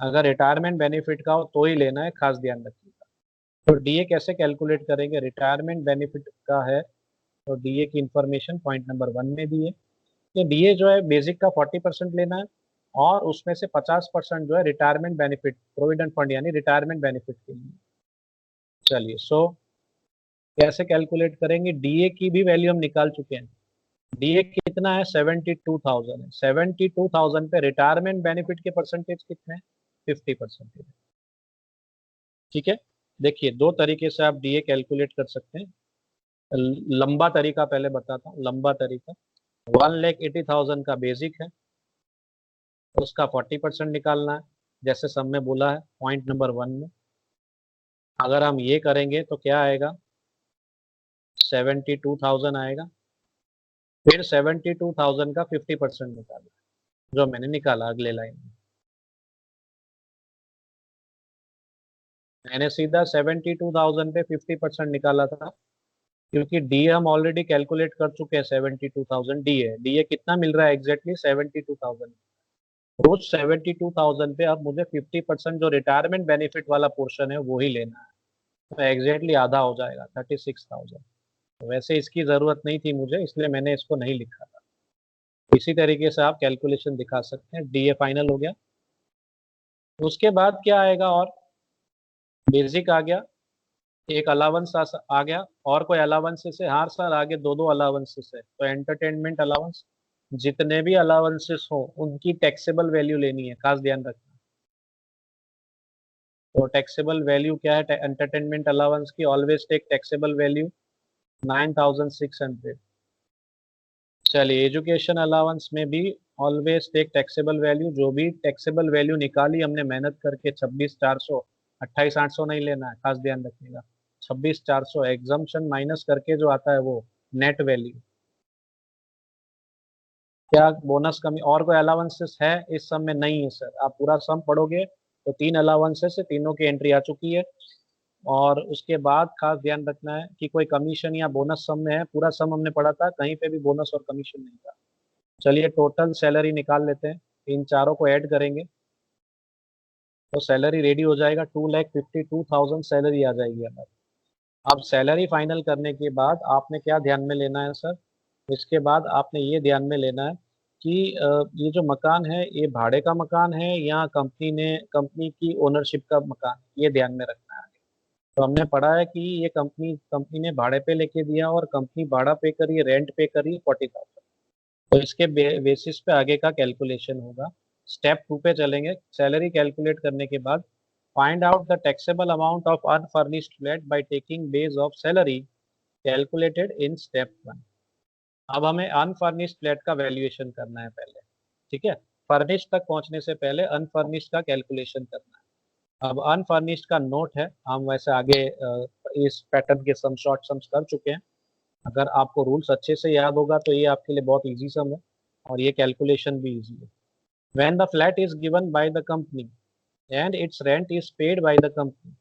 अगर रिटायरमेंट बेनिफिट का हो तो ही लेना है, खास ध्यान रखिएगा। तो डीए कैसे कैलकुलेट करेंगे? रिटायरमेंट बेनिफिट का है, तो डीए की इंफॉर्मेशन पॉइंट नंबर 1 में दी है। ये डीए जो है बेसिक का 40% लेना है, और उसमें से 50% जो है रिटायरमेंट बेनिफिट, प्रोविडेंट फंड यानी रिटायरमेंट बेनिफिट के लिए। चलिए, सो कैसे कैलकुलेट करेंगे? डीए की भी वैल्यू हम निकाल चुके हैं। डीए कितना है? 72,000 है। 72,000 पे रिटायरमेंट बेनिफिट के परसेंटेज कितने हैं? 50%। ठीक है, देखिए दो तरीके से आप डीए कैलकुलेट कर सकते हैं। लंबा तरीका पहले बताता हूँ। लंबा तरीका, 1,80,000 का बेसिक है, उसका 40% निकालना है, जैसे सब में बोला है पॉइंट नंबर 1 में। अगर हम ये करेंगे तो क्या आएगा? 72,000 आएगा। फिर 72,000 का 50% निकालना, जो मैंने निकाला अगले लाइन में। मैंने सीधा 72,000 पे 50% निकाला था, क्योंकि डी हम ऑलरेडी कैलकुलेट कर चुके हैं। 72,000 डी है। डी कितना मिल रहा है? एग्जैक्टली 72,000। उस 72,000 पे अब मुझे 50% जो रिटायरमेंट बेनिफिट वाला पोर्शन है वो ही लेना है, तो एग्जैक्टली आधा हो जाएगा, 36,000। वैसे इसकी जरूरत नहीं थी मुझे, इसलिए मैंने इसको नहीं लिखा था। इसी तरीके से आप कैलकुलेशन दिखा सकते हैं। डीए फाइनल हो गया। उसके बाद क्या आएगा? और बेसिक आ गया, एक अलाउंस आ गया, और कोई अलाउंसेस है? हाँ सर, आगे दो दो अलाउंसेस है। तो एंटरटेनमेंट अलाउंस, जितने भी अलाउंसेस हो उनकी टैक्सेबल वैल्यू लेनी है, खास ध्यान रखना। तो टैक्सेबल वैल्यू क्या है एंटरटेनमेंट अलाउंस की? Always take taxable value 9,600। चलिए, एजुकेशन अलाउंस में भी ऑलवेज टेक टैक्सेबल वैल्यू। जो भी टैक्सेबल वैल्यू निकाली हमने मेहनत करके, 26,400, 28,800 नहीं लेना है, खास ध्यान रखिएगा। 26,400 एग्जम्पशन माइनस करके जो आता है वो नेट वैल्यू। क्या बोनस कमी और कोई अलाउंसेस है इस सम में? नहीं है सर। आप पूरा सम पढ़ोगे तो 3 अलाउंसेस है, तीनों की एंट्री आ चुकी है। और उसके बाद खास ध्यान रखना है कि कोई कमीशन या बोनस सम में है। पूरा सम हमने पढ़ा था, कहीं पे भी बोनस और कमीशन नहीं था। चलिए, टोटल सैलरी निकाल लेते हैं। इन चारों को ऐड करेंगे तो सैलरी रेडी हो जाएगा। 2,52,000 सैलरी आ जाएगी हमारी। अब सैलरी फाइनल करने के बाद आपने क्या ध्यान में लेना है सर? इसके बाद आपने ये ध्यान में लेना है कि ये जो मकान है ये भाड़े का मकान है या कंपनी की ओनरशिप का मकान, ये ध्यान में रखना है। तो हमने पढ़ा है कि ये कंपनी कंपनी ने भाड़े पे लेके दिया, और कंपनी भाड़ा पे करी, रेंट पे करी 40,000। तो इसके बेसिस पे आगे का कैलकुलेशन होगा। स्टेप 2 पे चलेंगे। सैलरी कैलकुलेट करने के बाद find out the taxable amount of unfurnished flat by taking base of salary calculated in step 1। अब हमें अनफर्निश्ड फ्लैट का वैल्यूएशन करना है पहले। ठीक है, फर्निश्ड तक पहुंचने से पहले अनफर्निश्ड का कैलकुलेशन करना है। अब अनफर्निश्ड का नोट है, हम वैसे आगे इस पैटर्न के सम शॉर्ट सम्स कर चुके हैं। अगर आपको रूल्स अच्छे से याद होगा तो ये आपके लिए बहुत इजी सम है, और ये कैलकुलेशन भी इजी है। When the flat is given by the company and it's rent is paid by the company,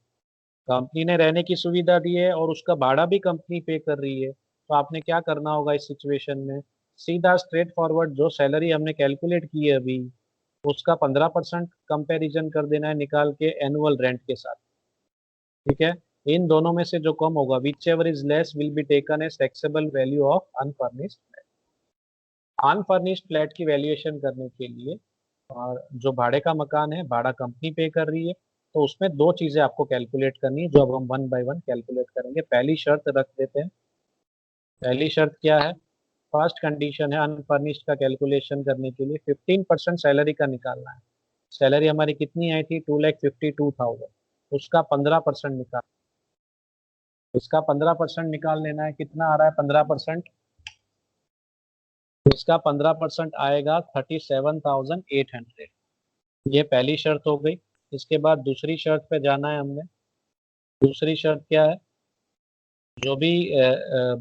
company ने रहने की सुविधा दी है और उसका भाड़ा भी कंपनी पे कर रही है, तो आपने क्या करना होगा इस सिचुएशन में? सीधा स्ट्रेट फॉरवर्ड जो सैलरी हमने कैलकुलेट की है अभी, उसका 15% कंपेरिजन कर देना है निकाल के एनुअल रेंट के साथ। ठीक है, इन दोनों में से जो कम होगा, whichever is less will be taken as taxable value of unfurnished flat. Unfurnished flat की वैल्यूएशन करने के लिए, और जो भाड़े का मकान है भाड़ा कंपनी पे कर रही है, तो उसमें दो चीजें आपको कैलकुलेट करनी है, जो अब हम 1 बाय 1 कैलकुलेट करेंगे। पहली शर्त रख देते हैं। पहली शर्त क्या है? फर्स्ट कंडीशन है अनफर्निश्ड का कैलकुलेशन करने के लिए 15% सैलरी का निकालना है। सैलरी हमारी कितनी आई थी 2,52,000, उसका 15% निकाल, इसका 15% निकाल लेना है। कितना आ रहा है 15%? इसका 15% आएगा 37,800। ये पहली शर्त हो गई। इसके बाद दूसरी शर्त पे जाना है हमने। दूसरी शर्त क्या है? जो भी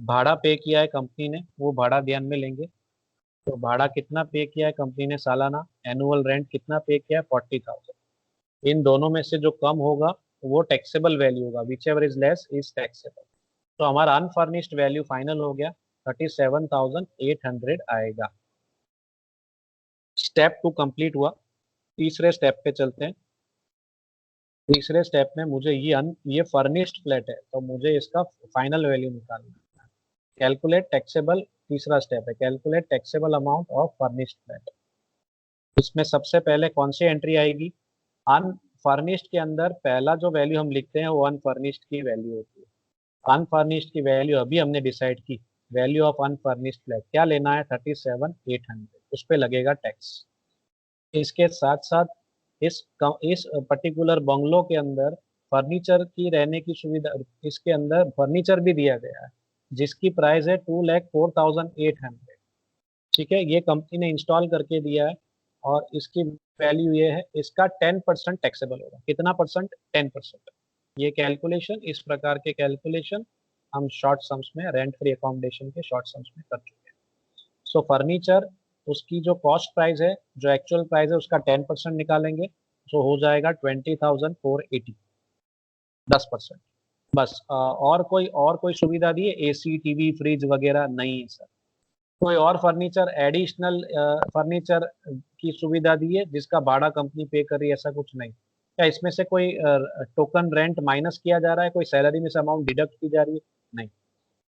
भाड़ा पे किया है कंपनी ने वो भाड़ा ध्यान में लेंगे। तो भाड़ा कितना पे किया है कंपनी ने सालाना? एनुअल रेंट कितना पे किया है? 40,000। इन दोनों में से जो कम होगा वो टैक्सेबल वैल्यू होगा, whichever is less is taxable. तो हमारा अनफर्निश्ड वैल्यू फाइनल हो गया 37,800 आएगा। स्टेप 2 कंप्लीट हुआ। तीसरे स्टेप पे चलते हैं। तीसरे स्टेप में मुझे ये फर्निश्ड फ्लैट है तो मुझे इसका फाइनल वैल्यू निकालना है। कैलकुलेट टैक्सेबल, तीसरा स्टेप है calculate taxable amount of furnished flat. इसमें सबसे पहले कौन सी एंट्री आएगी? अनफर्निश्ड के अंदर पहला जो वैल्यू हम लिखते हैं वो अनफर्निश्ड की वैल्यू होती है। अनफर्निश्ड की वैल्यू अभी हमने डिसाइड की, वैल्यू ऑफ अनफर्निश्ड फ्लैट क्या लेना है? 37,800। उस पर लगेगा टैक्स। इसके साथ साथ इस पर्टिकुलर बंगलो के अंदर फर्नीचर की रहने की सुविधा, इसके अंदर फर्नीचर भी दिया गया है जिसकी प्राइस है 2,04,800। ठीक है, ये कंपनी ने इंस्टॉल करके दिया है और इसकी वैल्यू ये है। इसका 10% टैक्सेबल होगा। कितना परसेंट? 10%। ये कैलकुलेशन, इस प्रकार के कैलकुलेशन हम शॉर्ट सम्स में, रेंट फ्री अकोमोडेशन के शॉर्ट सम्स में कर चुके हैं। सो फर्नीचर, उसकी जो कॉस्ट प्राइस है, जो एक्चुअल प्राइस है उसका 10% निकालेंगे, तो हो जाएगा 20,480। 10%। बस और कोई सुविधा दी है? एसी, टीवी, फ्रिज वगैरह नहीं है सर। कोई और फर्नीचर, एडिशनल फर्नीचर की सुविधा दी है जिसका भाड़ा कंपनी पे कर रही है? ऐसा कुछ नहीं। क्या इसमें से कोई टोकन रेंट माइनस किया जा रहा है? कोई सैलरी में से अमाउंट डिडक्ट की जा रही है? नहीं।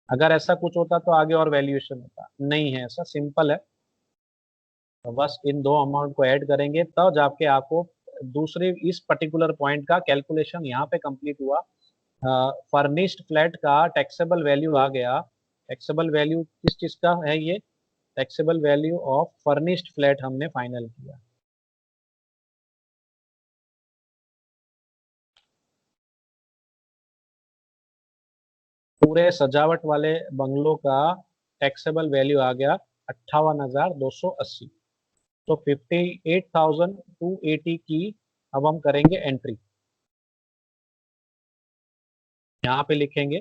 अगर ऐसा कुछ होता तो आगे और वैल्यूएशन होता, नहीं है ऐसा, सिंपल है। तो बस इन दो अमाउंट को ऐड करेंगे तब जाके आपको दूसरे इस पर्टिकुलर पॉइंट का कैलकुलेशन यहाँ पे कंप्लीट हुआ। फर्निश्ड फ्लैट का टैक्सेबल वैल्यू आ गया। टैक्सेबल वैल्यू किस चीज का है? ये taxable value of furnished flat हमने फाइनल किया। पूरे सजावट वाले बंगलो का टैक्सेबल वैल्यू आ गया 58,280। तो 58,280 की अब हम करेंगे एंट्री। यहाँ पे लिखेंगे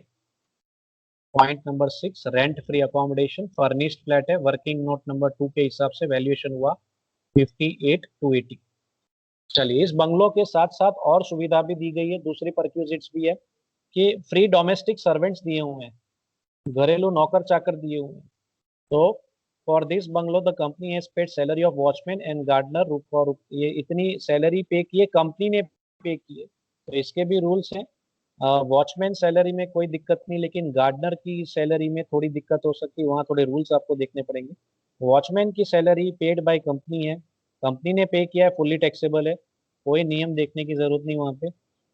point number 6, rent free accommodation furnished flat है। वर्किंग नोट नंबर 2 के हिसाब से वैल्यूएशन हुआ 58,280। चलिए, इस बंगलो के साथ साथ और सुविधा भी दी गई है, दूसरी परक्यूजिट्स भी है कि फ्री डोमेस्टिक सर्वेंट्स दिए हुए हैं, घरेलू नौकर चाकर दिए हुए हैं। तो for this bungalow the company has paid salary of watchman and gardener. ये इतनी सैलरी पे की है, कंपनी ने पे की है। तो इसके भी रूल्स हैं। वॉचमैन सैलरी में कोई दिक्कत नहीं, लेकिन गार्डनर की सैलरी में थोड़ी दिक्कत हो सकती है, वहाँ थोड़े रूल्स आपको देखने पड़ेंगे। वॉचमैन की सैलरी पेड बाय कंपनी है, कंपनी ने पे किया है, फुल्ली टैक्सेबल है, कोई नियम देखने की जरूरत नहीं वहाँ पे।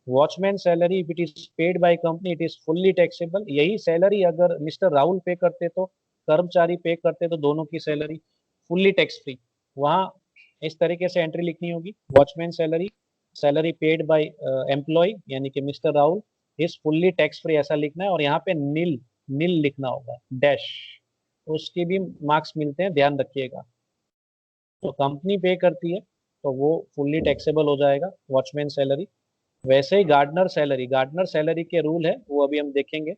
Watchman salary if it is paid by company it is fully taxable. यही सैलरी अगर मिस्टर राहुल पे करते तो, कर्मचारी पे करते तो दोनों की सैलरी फुल्ली टैक्स फ्री। वहाँ इस तरीके से एंट्री लिखनी होगी, watchman salary, salary paid by employee यानी कि mister Rahul is fully tax free, ऐसा लिखना है। और यहाँ पे नील नील लिखना होगा, डैश। उसके भी मार्क्स मिलते हैं, ध्यान रखिएगा। तो कंपनी पे करती है तो वो फुल्ली टैक्सेबल हो जाएगा वॉचमैन सैलरी। वैसे ही गार्डनर सैलरी, गार्डनर सैलरी के रूल है वो अभी हम देखेंगे।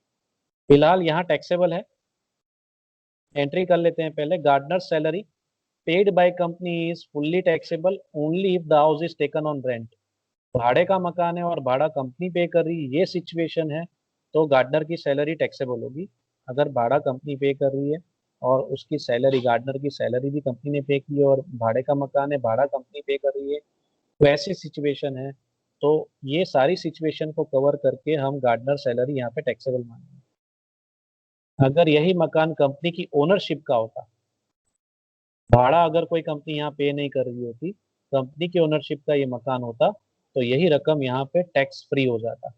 फिलहाल यहाँ टैक्सेबल है, एंट्री कर लेते हैं पहले। Gardener salary paid by company is fully taxable only if the house is taken on rent. भाड़े का मकान है और भाड़ा कंपनी पे कर रही है, ये सिचुएशन है तो गार्डनर की सैलरी टैक्सेबल होगी। अगर भाड़ा कंपनी पे कर रही है और उसकी सैलरी, गार्डनर की सैलरी भी कंपनी ने पे की है और भाड़े का मकान है, भाड़ा कंपनी पे कर रही है, तो ऐसी सिचुएशन है। तो ये सारी सिचुएशन को कवर करके हम गार्डनर सैलरी यहाँ पे टैक्सेबल मानेंगे। अगर यही मकान कंपनी की ओनरशिप का होता, भाड़ा अगर कोई कंपनी यहाँ पे नहीं कर रही होती, कंपनी की ओनरशिप का ये मकान होता, तो यही रकम यहाँ पे टैक्स फ्री हो जाता।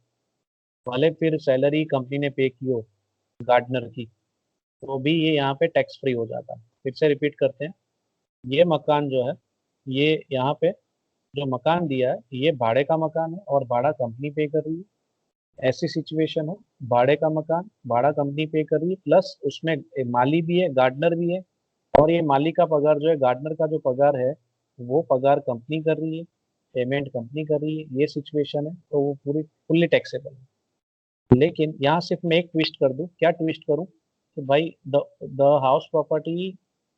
भले फिर सैलरी कंपनी ने पे की हो गार्डनर की, तो भी ये यहाँ पे टैक्स फ्री हो जाता। फिर से रिपीट करते हैं, ये मकान जो है, ये यहाँ पे जो मकान दिया है ये भाड़े का मकान है और भाड़ा कंपनी पे कर रही है। ऐसी सिचुएशन हो, भाड़े का मकान भाड़ा कंपनी पे कर रही है, प्लस उसमें माली भी है, गार्डनर भी है, और ये माली का पगार जो है, गार्डनर का जो पगार है वो पगार कंपनी कर रही है, पेमेंट कंपनी कर रही है, ये सिचुएशन है, तो वो पूरी फुल्ली टैक्सेबल है। लेकिन यहाँ सिर्फ मैं एक ट्विस्ट कर दूं, क्या ट्विस्ट करूं कि भाई the the house property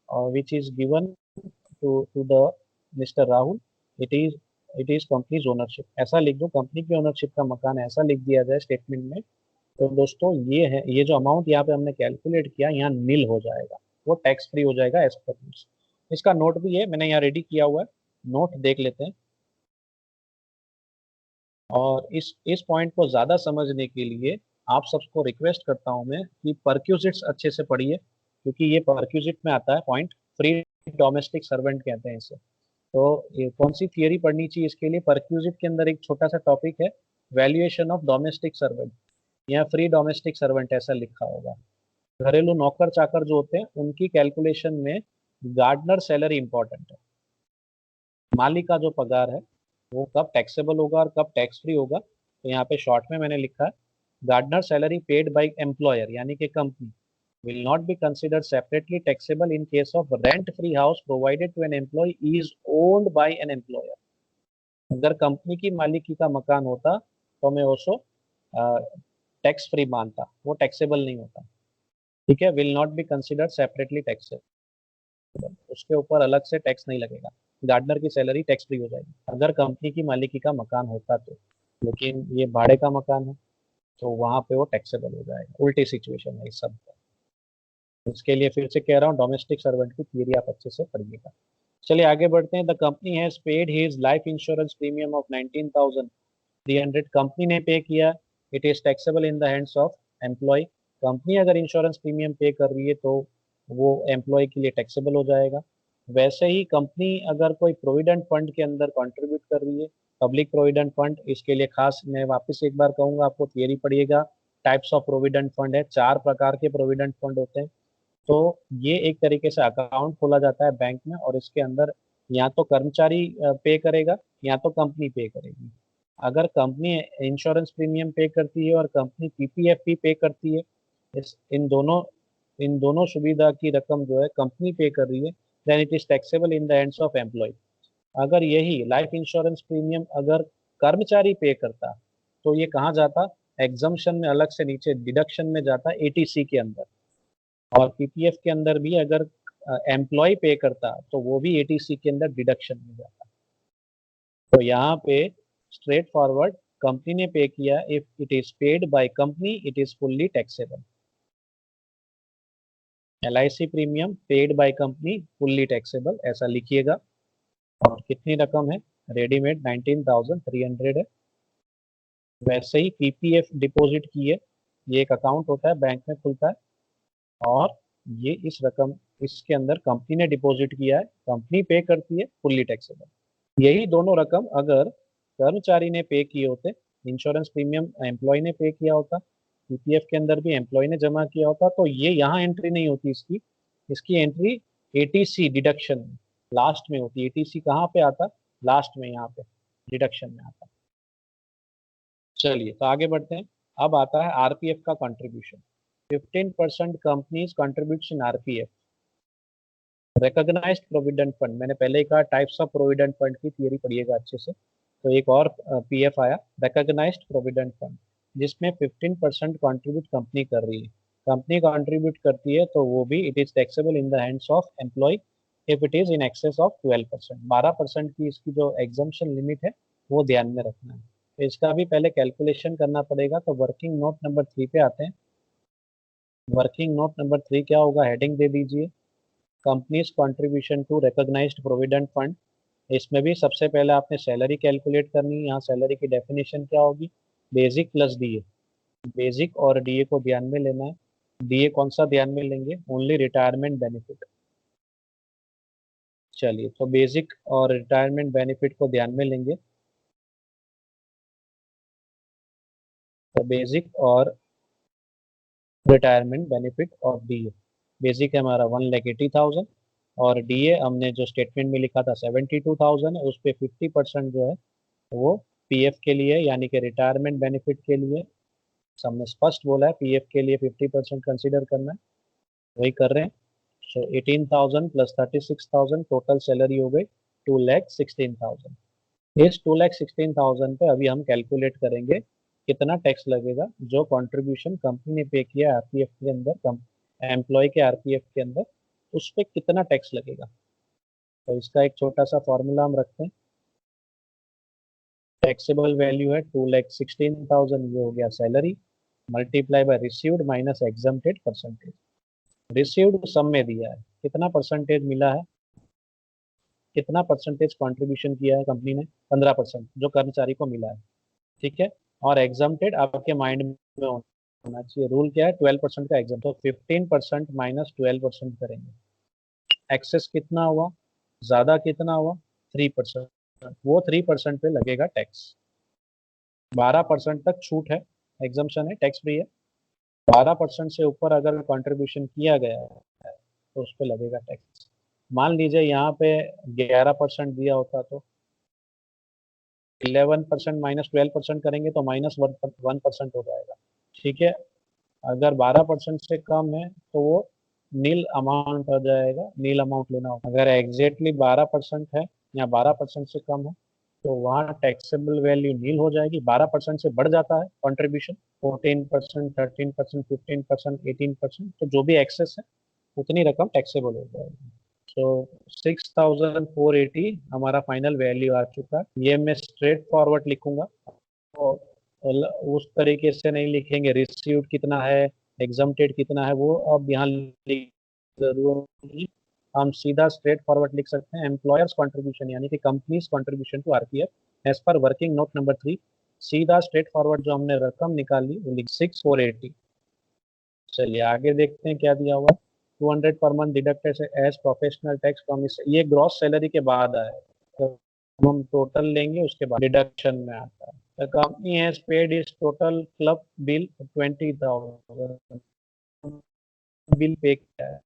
which is given to the mister Rahul, it is it is company's ownership, ऐसा लिख दो, कंपनी की ओनरशिप का मकान है, ऐसा लिख दिया जाए स्टेटमेंट में। तो दोस्तों ये है, ये जो अमाउंट यहाँ पे हमने कैलकुलेट किया यहाँ नील हो जाएगा, वो टैक्स फ्री हो जाएगा एज पर रूल्स। इसका नोट भी है, मैंने यहाँ रेडी किया हुआ है, नोट देख लेते हैं। और इस पॉइंट को ज़्यादा समझने के लिए आप सबको रिक्वेस्ट करता हूँ मैं कि परक्यूजिट्स अच्छे से पढ़िए, क्योंकि ये परक्यूजिट में आता है पॉइंट, फ्री डोमेस्टिक सर्वेंट कहते हैं इसे। तो ये कौन सी थियरी पढ़नी चाहिए इसके लिए, परक्यूजिट के अंदर एक छोटा सा टॉपिक है, वैल्यूएशन ऑफ डोमेस्टिक सर्वेंट, या फ्री डोमेस्टिक सर्वेंट ऐसा लिखा होगा। घरेलू नौकर चाकर जो होते हैं उनकी कैलकुलेशन में गार्डनर सैलरी इंपॉर्टेंट है। मालिक का जो पगार है वो कब टैक्सेबल होगा और कब टैक्स फ्री होगा, तो यहाँ पे शॉर्ट में मैंने लिखा है, gardener salary paid by employer यानी कि company will not be considered separately taxable in case of rent-free house provided to an employee is owned by an employer। अगर कंपनी की मालिकी का मकान होता तो मैं उसको टैक्स फ्री मानता, वो टैक्सेबल नहीं होता। ठीक है, will not be considered separately taxable, उसके ऊपर अलग से टैक्स नहीं लगेगा, गार्डनर की सैलरी टैक्स फ्री हो जाएगी अगर कंपनी की मालिकी का मकान होता तो। लेकिन ये भाड़े का मकान है तो वहां पे वो टैक्सेबल हो जाएगा, उल्टी सिचुएशन है इस सब। इसके लिए फिर से कह रहा हूँ, डोमेस्टिक सर्वेंट की थियरी आप अच्छे से पढ़िएगा। चलिए आगे बढ़ते हैं। The company has paid his life insurance premium of 19,300, company ने पे किया, it is taxable in the hands of employee. Company अगर इंश्योरेंस प्रीमियम पे कर रही है तो वो एम्प्लॉय के लिए टैक्सेबल हो जाएगा। वैसे ही कंपनी अगर कोई प्रोविडेंट फंड के अंदर कंट्रीब्यूट कर रही है, पब्लिक प्रोविडेंट फंड, इसके लिए खास मैं वापस एक बार कहूंगा आपको, थियरी पढ़िएगा। टाइप्स ऑफ प्रोविडेंट फंड है, 4 प्रकार के प्रोविडेंट फंड होते हैं। तो ये एक तरीके से अकाउंट खोला जाता है बैंक में, और इसके अंदर या तो कर्मचारी पे करेगा या तो कंपनी पे करेगी। अगर कंपनी इंश्योरेंस प्रीमियम पे करती है और कंपनी पीपीएफ भी पे करती है, इस इन दोनों सुविधा की रकम जो है कंपनी पे कर रही है, then it is taxable in the hands of employee. अगर यही लाइफ इंश्योरेंस प्रीमियम अगर कर्मचारी पे करता तो ये कहाँ जाता, एग्जम्पशन में अलग से नीचे डिडक्शन में जाता एटीसी के अंदर। और पीपीएफ के अंदर भी अगर एम्प्लॉय पे करता तो वो भी एटीसी के अंदर डिडक्शन में जाता। तो यहाँ पे स्ट्रेट फॉरवर्ड, कंपनी ने पे किया, if it is paid by company it is fully taxable. LIC premium paid by company fully taxable, ऐसा लिखिएगा। और कितनी रकम है, रेडीमेड 19,300 है। वैसे ही पीपीएफ डिपॉजिट की है, ये एक अकाउंट होता है बैंक में खुलता है, और ये इस रकम इसके अंदर कंपनी ने डिपॉजिट किया है, कंपनी पे करती है, फुल्ली टैक्सेबल। यही दोनों रकम अगर कर्मचारी ने पे किए होते, इंश्योरेंस प्रीमियम एम्प्लॉय ने पे किया होता, पीपीएफ के अंदर भी एम्प्लॉय ने जमा किया होता, तो ये यहाँ एंट्री नहीं होती इसकी, इसकी एंट्री एटीसी डिडक्शन लास्ट में होती है। एटीसी कहाँ पे आता, लास्ट में, यहाँ पे डिडक्शन में आता। चलिए तो आगे बढ़ते हैं। अब आता है आरपीएफ का कंट्रीब्यूशन। 15% कंपनीज कंट्रीब्यूट्स इन आरपीएफ। रिकॉग्नाइज्ड प्रोविडेंट फंड, मैंने पहले ही कहा टाइप्स ऑफ प्रोविडेंट फंड की थियरी पढ़िएगा अच्छे से। तो एक और पीएफ आया, रिकॉग्नाइज्ड प्रोविडेंट फंड, जिसमें 15% कंट्रीब्यूट कंपनी कर रही है। कंपनी कंट्रीब्यूट करती है तो वो भी it is taxable in the hands of employee if it is in excess of 12%। 12% की इसकी जो एग्जम्पशन लिमिट है वो ध्यान में रखना है। तो इसका भी पहले कैलकुलेशन करना पड़ेगा। तो वर्किंग नोट नंबर 3 पे आते हैं। वर्किंग नोट नंबर 3 क्या होगा, हेडिंग दे दीजिए, company's contribution to recognised provident fund. इसमें भी सबसे पहले आपने सैलरी कैलकुलेट करनी है। यहाँ सैलरी की डेफिनेशन क्या होगी, बेसिक प्लस डीए। बेसिक और डीए को ध्यान में लेना है। डीए कौन सा ध्यान में लेंगे, ओनली रिटायरमेंट बेनिफिट। चलिए तो बेसिक और रिटायरमेंट बेनिफिट को ध्यान में लेंगे। तो बेसिक और retirement benefit of DA, basic है हमारा 1,80,000 और डीए हमने जो स्टेटमेंट में लिखा था 72,000 है, उस पे 50% जो है वो पीएफ के लिए यानी कि रिटायरमेंट बेनिफिट के लिए हमने स्पष्ट बोला है पीएफ के लिए 50% कंसिडर करना है, वही कर रहे हैं। सो 18,000 प्लस 36,000 टोटल सैलरी हो गई 2,16,000। इस 2,16,000 पे अभी हम कैलकुलेट करेंगे कितना टैक्स लगेगा जो कंट्रीब्यूशन कंपनी ने पे किया आरपीएफ के अंदर, एम्प्लॉय के आरपीएफ के अंदर, उस पर कितना टैक्स लगेगा। तो इसका एक छोटा सा फॉर्मूला हम रखते हैं। टैक्सेबल वैल्यू है 2,16,000, ये हो गया salary, multiply by received minus exempted percentage. Received sum में दिया है, कितना परसेंटेज मिला है, कितना परसेंटेज कंट्रीब्यूशन किया है कंपनी ने, 15% जो कर्मचारी को मिला है, ठीक है। और एग्जम्प्टेड आपके माइंड में होना चाहिए, रूल क्या है, 12% का एग्जाम, तो 15% माइनस 12% करेंगे। एक्सेस कितना हुआ, ज्यादा कितना हुआ, 3%, वो 3% पे लगेगा टैक्स। 12% तक छूट है, एग्जम्पशन है, टैक्स फ्री है। 12% से ऊपर अगर कंट्रीब्यूशन किया गया है तो उस पर लगेगा टैक्स। मान लीजिए यहाँ पे 11% दिया होता तो 11% माइनस 12% करेंगे तो माइनस 1% हो जाएगा, ठीक है। अगर 12% से कम है तो वो नील अमाउंट हो जाएगा, नील अमाउंट लेना होगा। अगर एग्जैक्टली 12% है या 12% से कम है तो वहाँ टैक्सेबल वैल्यू नील हो जाएगी। 12% से बढ़ जाता है कंट्रीब्यूशन, 14%, 13%, 15%, 18%, तो जो भी एक्सेस है उतनी रकम टैक्सेबल हो जाएगी। सो 6,480 हमारा फाइनल वैल्यू आ चुका है। ये मैं स्ट्रेट फॉरवर्ड लिखूंगा, तो उस तरीके से नहीं लिखेंगे रिसीव्ड कितना है, एग्जम्प्टेड कितना है, वो अब यहाँ जरूर नहीं। हम सीधा स्ट्रेट फॉरवर्ड लिख सकते हैं, एम्प्लॉयर्स कंट्रीब्यूशन यानी कि company's contribution to RPF as per working note number 3। सीधा स्ट्रेट फॉरवर्ड जो हमने रकम निकाली वो लिख 6,480। चलिए आगे देखते हैं क्या दिया हुआ। 200 per month deducted as professional tax from, ये ग्रॉस सैलरी के बाद आया है, तो हम टोटल लेंगे उसके बाद डिडक्शन में आता है। The company has paid its total club bill 20,000 bill pay किया है,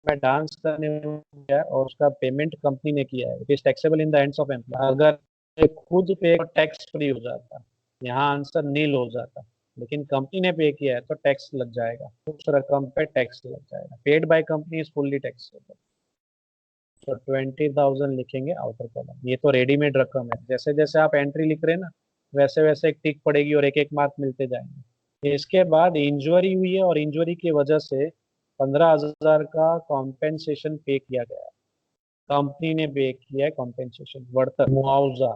मैं डांस करने में किया है और उसका पेमेंट कंपनी ने किया है, it is taxable in the hands of employee. अगर ये खुद पे टैक्स फ्री हो जाता, यहाँ आंसर नील हो जाता, लेकिन कंपनी ने पे किया है तो टैक्स लग जाएगा, उस रकम पे टैक्स लग जाएगा। Paid by company is fully taxable. तो 20,000 लिखेंगे आउटर कॉलम। ये तो रेडीमेड रकम है, जैसे जैसे आप एंट्री लिख रहे हैं ना वैसे वैसे एक टिक पड़ेगी और एक एक मार्क मिलते जाएंगे। इसके बाद इंजरी हुई है और इंजरी की वजह से 15,000 का कॉम्पेंसेशन पे किया गया, कंपनी ने पे किया है कॉम्पेंसेशन, बढ़तर मुआवजा,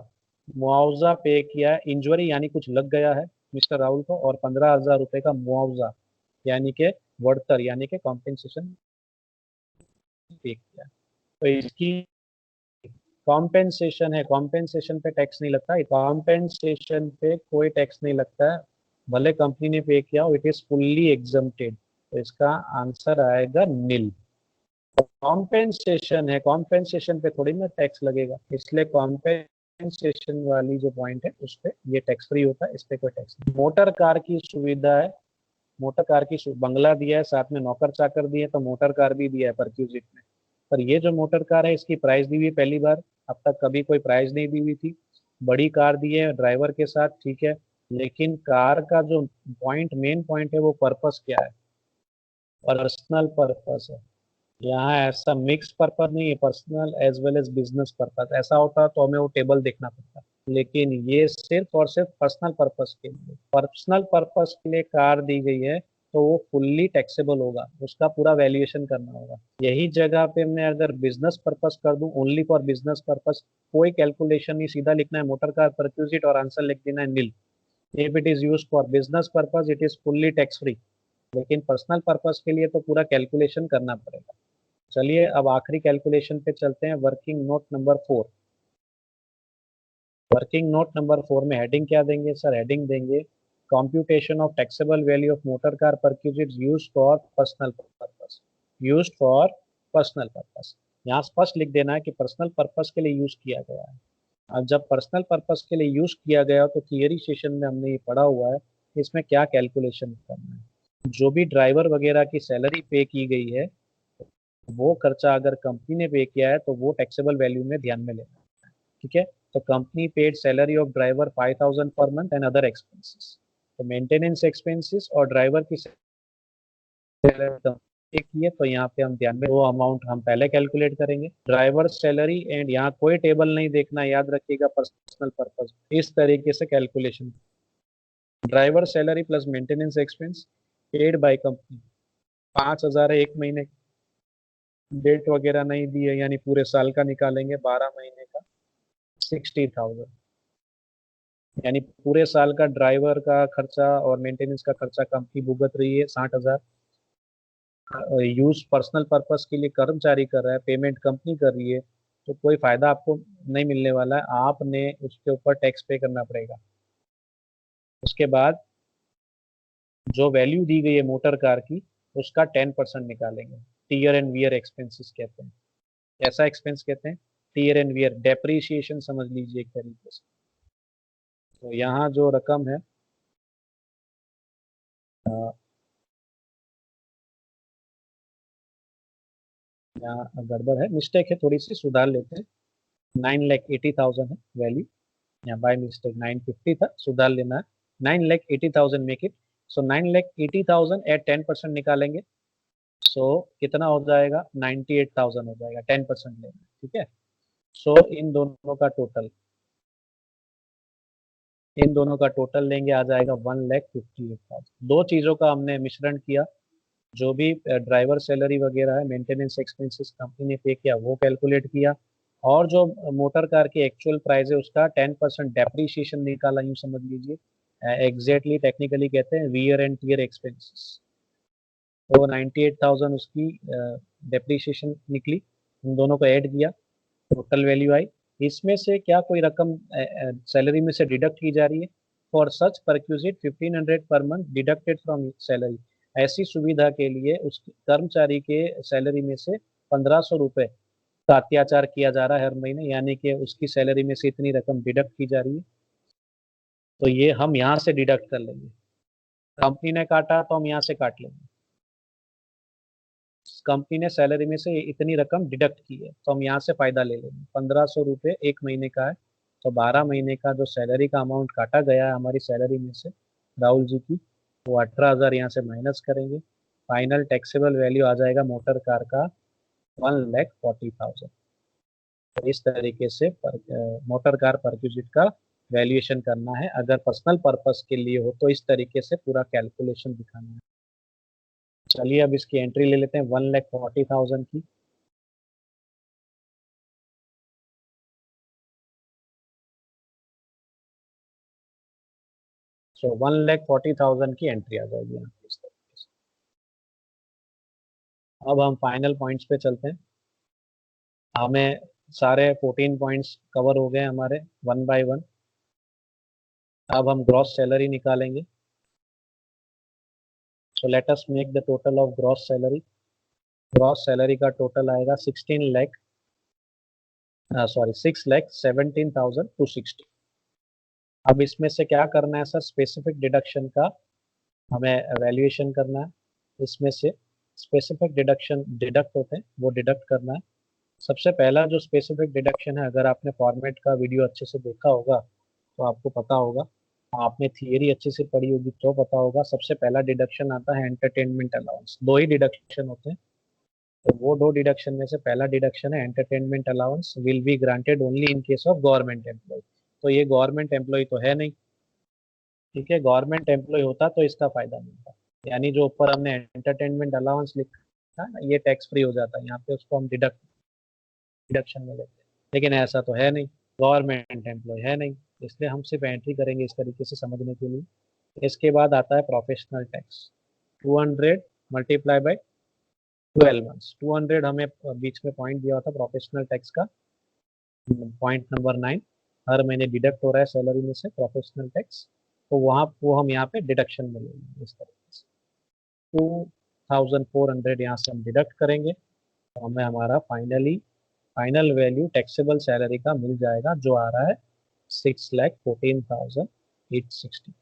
मुआवजा पे किया है। इंजरी यानी कुछ लग गया है मिस्टर राहुल को, और 15,000 रुपए का मुआवजा यानी के बढ़तर यानी के कॉम्पेंसेशन पे किया है। तो इसकी कॉम्पेंसेशन है, कॉम्पेंसेशन पे टैक्स नहीं लगता, कॉम्पेंसेशन पे कोई टैक्स नहीं लगता है, भले कंपनी ने पे किया हो, इट इज फुल्ली एग्जम्प्टेड। तो इसका आंसर आएगा नील। कॉम्पेंसेशन है, कॉम्पेंसेशन पे थोड़ी ना टैक्स लगेगा, इसलिए कॉम्पेंसेशन वाली जो पॉइंट है उस पे ये टैक्स फ्री होता है, इस पे कोई टैक्स नहीं। मोटर कार की सुविधा है, मोटर कार की बंगला दिया है, साथ में नौकर चाकर दिए, तो मोटर कार भी दिया है परक्यूजिट में। पर ये जो मोटर कार है इसकी प्राइस दी हुई है पहली बार, अब तक कभी कोई प्राइस नहीं दी हुई थी। बड़ी कार दी है ड्राइवर के साथ, ठीक है, लेकिन कार का जो पॉइंट, मेन पॉइंट है वो पर्पस क्या है, पर्सनल पर्पस है। यहाँ ऐसा मिक्स पर्पस नहीं है, personal as well as business purpose. ऐसा होता तो हमें वो टेबल देखना पड़ता, लेकिन ये सिर्फ और सिर्फ पर्सनल पर्पस के लिए, पर्सनल पर्पस के लिए कार दी गई है, तो वो फुल्ली टैक्सेबल होगा, उसका पूरा वैल्यूएशन करना होगा। यही जगह पे मैं अगर बिजनेस पर्पस कर दूं, ओनली फॉर बिजनेस पर्पस, कोई कैलकुलेशन नहीं, सीधा लिखना है मोटर कार परक्यूजिट और आंसर लिख देना है nil. If it is use for business purpose it is fully tax free, लेकिन पर्सनल पर्पस के लिए तो पूरा कैलकुलेशन करना पड़ेगा। चलिए अब आखिरी कैलकुलेशन पे चलते हैं, working note number 4। Working note number 4 में हेडिंग क्या देंगे सर, हेडिंग देंगे computation of taxable value of motor car perquisite used for personal purpose, used for personal purpose. यहाँ स्पष्ट लिख देना है कि पर्सनल पर्पस के लिए यूज किया गया है। अब जब पर्सनल पर्पस के लिए यूज किया गया तो थियरी सेशन में हमने ये पढ़ा हुआ है इसमें क्या कैलकुलेशन करना है। जो भी ड्राइवर वगैरह की सैलरी पे की गई है, वो खर्चा अगर कंपनी ने पे किया है तो वो टैक्सेबल वैल्यू में ध्यान में लेना है। ठीक है। तो company paid salary of driver 5,000 per month and other expenses. तो मेंटेनेंस एक्सपेंसेस और ड्राइवर की सैलरी की है, तो यहाँ पे हम ध्यान में वो अमाउंट हम पहले कैलकुलेट करेंगे। ड्राइवर सैलरी एंड यहाँ कोई टेबल नहीं देखना, याद रखिएगा, पर्सनल पर्पज इस तरीके से calculation. Driver salary plus maintenance expense paid by company 5,000 है एक महीने। डेट वगैरह नहीं दी है, यानी पूरे साल का निकालेंगे 12 महीने का 60,000। यानी पूरे साल का ड्राइवर का खर्चा और मेंटेनेंस का खर्चा कंपनी भुगत रही है 60,000। यूज पर्सनल पर्पस के लिए कर्मचारी कर रहा है, पेमेंट कंपनी कर रही है, तो कोई फायदा आपको नहीं मिलने वाला है, आपने उसके ऊपर टैक्स पे करना पड़ेगा। उसके बाद जो वैल्यू दी गई है मोटर कार की, उसका 10% निकालेंगे। टीयर एंड वियर एक्सपेंसेस कहते हैं। ऐसा एक्सपेंस कहते हैं टीयर एंड वियर, डेप्रीशिएशन समझ लीजिए एक तरीके से। तो यहाँ जो रकम है, अ, यहाँ गड़बड़ है, मिस्टेक है, थोड़ी सी सुधार लेते हैं। 9,80,000 है वैल्यू, यहाँ बाय मिस्टेक 950 था, सुधार लेना है। 9,80,000 मेक इट। सो 9,80,000 एट 10% निकालेंगे। सो कितना हो जाएगा, 98,000 हो जाएगा, 10% लेना। ठीक है। सो इन दोनों का टोटल लेंगे, आ जाएगा 1,58,000। दो चीजों का हमने मिश्रण किया। जो भी ड्राइवर सैलरी वगैरह है, मेंटेनेंस एक्सपेंसेस कंपनी ने पे किया, वो कैलकुलेट किया। और जो मोटर कार की एक्चुअल प्राइस है, उसका 10% डेप्रीशिएशन निकाला, यूँ समझ लीजिए। एग्जैक्टली टेक्निकली कहते हैं वियर एंड टीयर एक्सपेंसेस। तो 98,000 उसकी डेप्रीशिएशन निकली। इन दोनों को ऐड किया, टोटल वैल्यू आई। इसमें से क्या कोई रकम सैलरी में से डिडक्ट की जा रही है? फॉर सच परक्यूजिट 1,500 पर मंथ डिडक्टेड फ्रॉम सैलरी। ऐसी सुविधा के लिए उस कर्मचारी के सैलरी में से 1,500 रुपये का अत्याचार किया जा रहा है हर महीने, यानी कि उसकी सैलरी में से इतनी रकम डिडक्ट की जा रही है। तो ये हम यहाँ से डिडक्ट कर लेंगे। कंपनी ने काटा तो हम यहाँ से काट लेंगे। कंपनी ने सैलरी में से इतनी रकम डिडक्ट की है, तो हम यहाँ से फायदा ले लेंगे। 1,500 रुपये एक महीने का है, तो 12 महीने का जो सैलरी का अमाउंट काटा गया है हमारी सैलरी में से राहुल जी की, वो 18,000 यहाँ से माइनस करेंगे। फाइनल टैक्सेबल वैल्यू आ जाएगा मोटर कार का 1,40,000। तो इस तरीके से मोटर कार परक्यूजिट का वैल्यूएशन करना है। अगर पर्सनल पर्पस के लिए हो तो इस तरीके से पूरा कैलकुलेशन दिखाना है। चलिए अब इसकी एंट्री ले लेते हैं 1,40,000 की। सो 1,40,000 की एंट्री आ जाएगी यहाँ पे इस तरीके से। अब हम फाइनल पॉइंट्स पे चलते हैं। हमें सारे 14 पॉइंट्स कवर हो गए हमारे, वन बाय वन। अब हम ग्रॉस सैलरी निकालेंगे। So let us make the total of gross salary. Gross salary का टोटल आएगा 6,17,260। अब इसमें से क्या करना है सर, स्पेसिफिक डिडक्शन का हमें वैल्यूएशन करना है। इसमें से स्पेसिफिक डिडक्शन डिडक्ट होते हैं, वो डिडक्ट करना है। सबसे पहला जो स्पेसिफिक डिडक्शन है, अगर आपने फॉर्मेट का वीडियो अच्छे से देखा होगा तो आपको पता होगा, आपने थियरी अच्छे से पढ़ी होगी तो पता होगा। सबसे पहला डिडक्शन आता है एंटरटेनमेंट अलाउंस। दो ही डिडक्शन होते हैं, तो वो दो डिडक्शन में से पहला डिडक्शन है entertainment allowance, will be granted only in case of government employee. तो ये गवर्नमेंट एम्प्लॉय तो है नहीं। ठीक है, गवर्नमेंट एम्प्लॉय होता तो इसका फायदा मिलता। यानी जो ऊपर हमने एंटरटेनमेंट अलाउंस लिखा है ना, ये टैक्स फ्री हो जाता है, यहाँ पे उसको हम डिडक्शन में लेते हैं। लेकिन ऐसा तो है नहीं, गवर्नमेंट एम्प्लॉय है नहीं, इसलिए हम सिर्फ एंट्री करेंगे इस तरीके से समझने के लिए। इसके बाद आता है professional tax. 200 multiply by 12 months. 200 हमें बीच में पॉइंट दिया था प्रोफेशनल टैक्स का, पॉइंट नंबर 9। हर महीने डिडक्ट हो रहा है सैलरी में से प्रोफेशनल टैक्स, तो वहाँ वो हम यहाँ पे डिडक्शन में लेंगे इस तरीके से। 2,400 यहाँ से हम डिडक्ट करेंगे, तो हमें हमारा फाइनल वैल्यू टैक्सेबल सैलरी का मिल जाएगा, जो आ रहा है 6,14,860।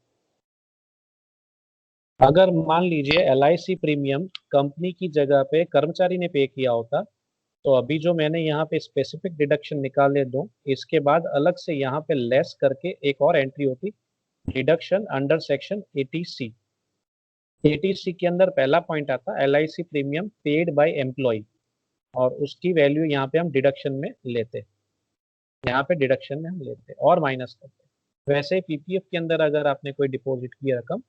अगर मान लीजिए LIC प्रीमियम कंपनी की जगह पे कर्मचारी ने पे किया होता, तो अभी जो मैंने यहाँ पे स्पेसिफिक डिडक्शन निकाले दो, इसके बाद अलग से यहाँ पे लेस करके एक और एंट्री होती, deduction under section 80C। 80C के अंदर पहला पॉइंट आता LIC premium paid by employee, और उसकी वैल्यू यहाँ पे हम डिडक्शन में लेते, यहाँ पे डिडक्शन में हम लेते और माइनस करते। वैसे PPF के अंदर अगर आपने कोई डिपॉजिट की रकम,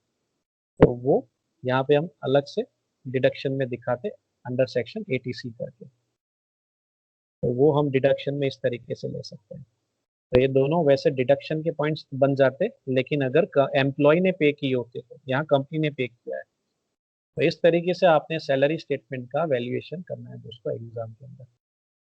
तो वो यहाँ पे हम अलग से डिडक्शन में दिखाते अंडर सेक्शन 80C करके, तो वो हम डिडक्शन में इस तरीके से ले सकते हैं। तो ये दोनों वैसे डिडक्शन के पॉइंट्स बन जाते, लेकिन अगर एम्प्लॉय ने पे किए होते, तो यहाँ कंपनी ने पे किया है। तो इस तरीके से आपने सैलरी स्टेटमेंट का वैल्यूएशन करना है दोस्तों एग्जाम के अंदर।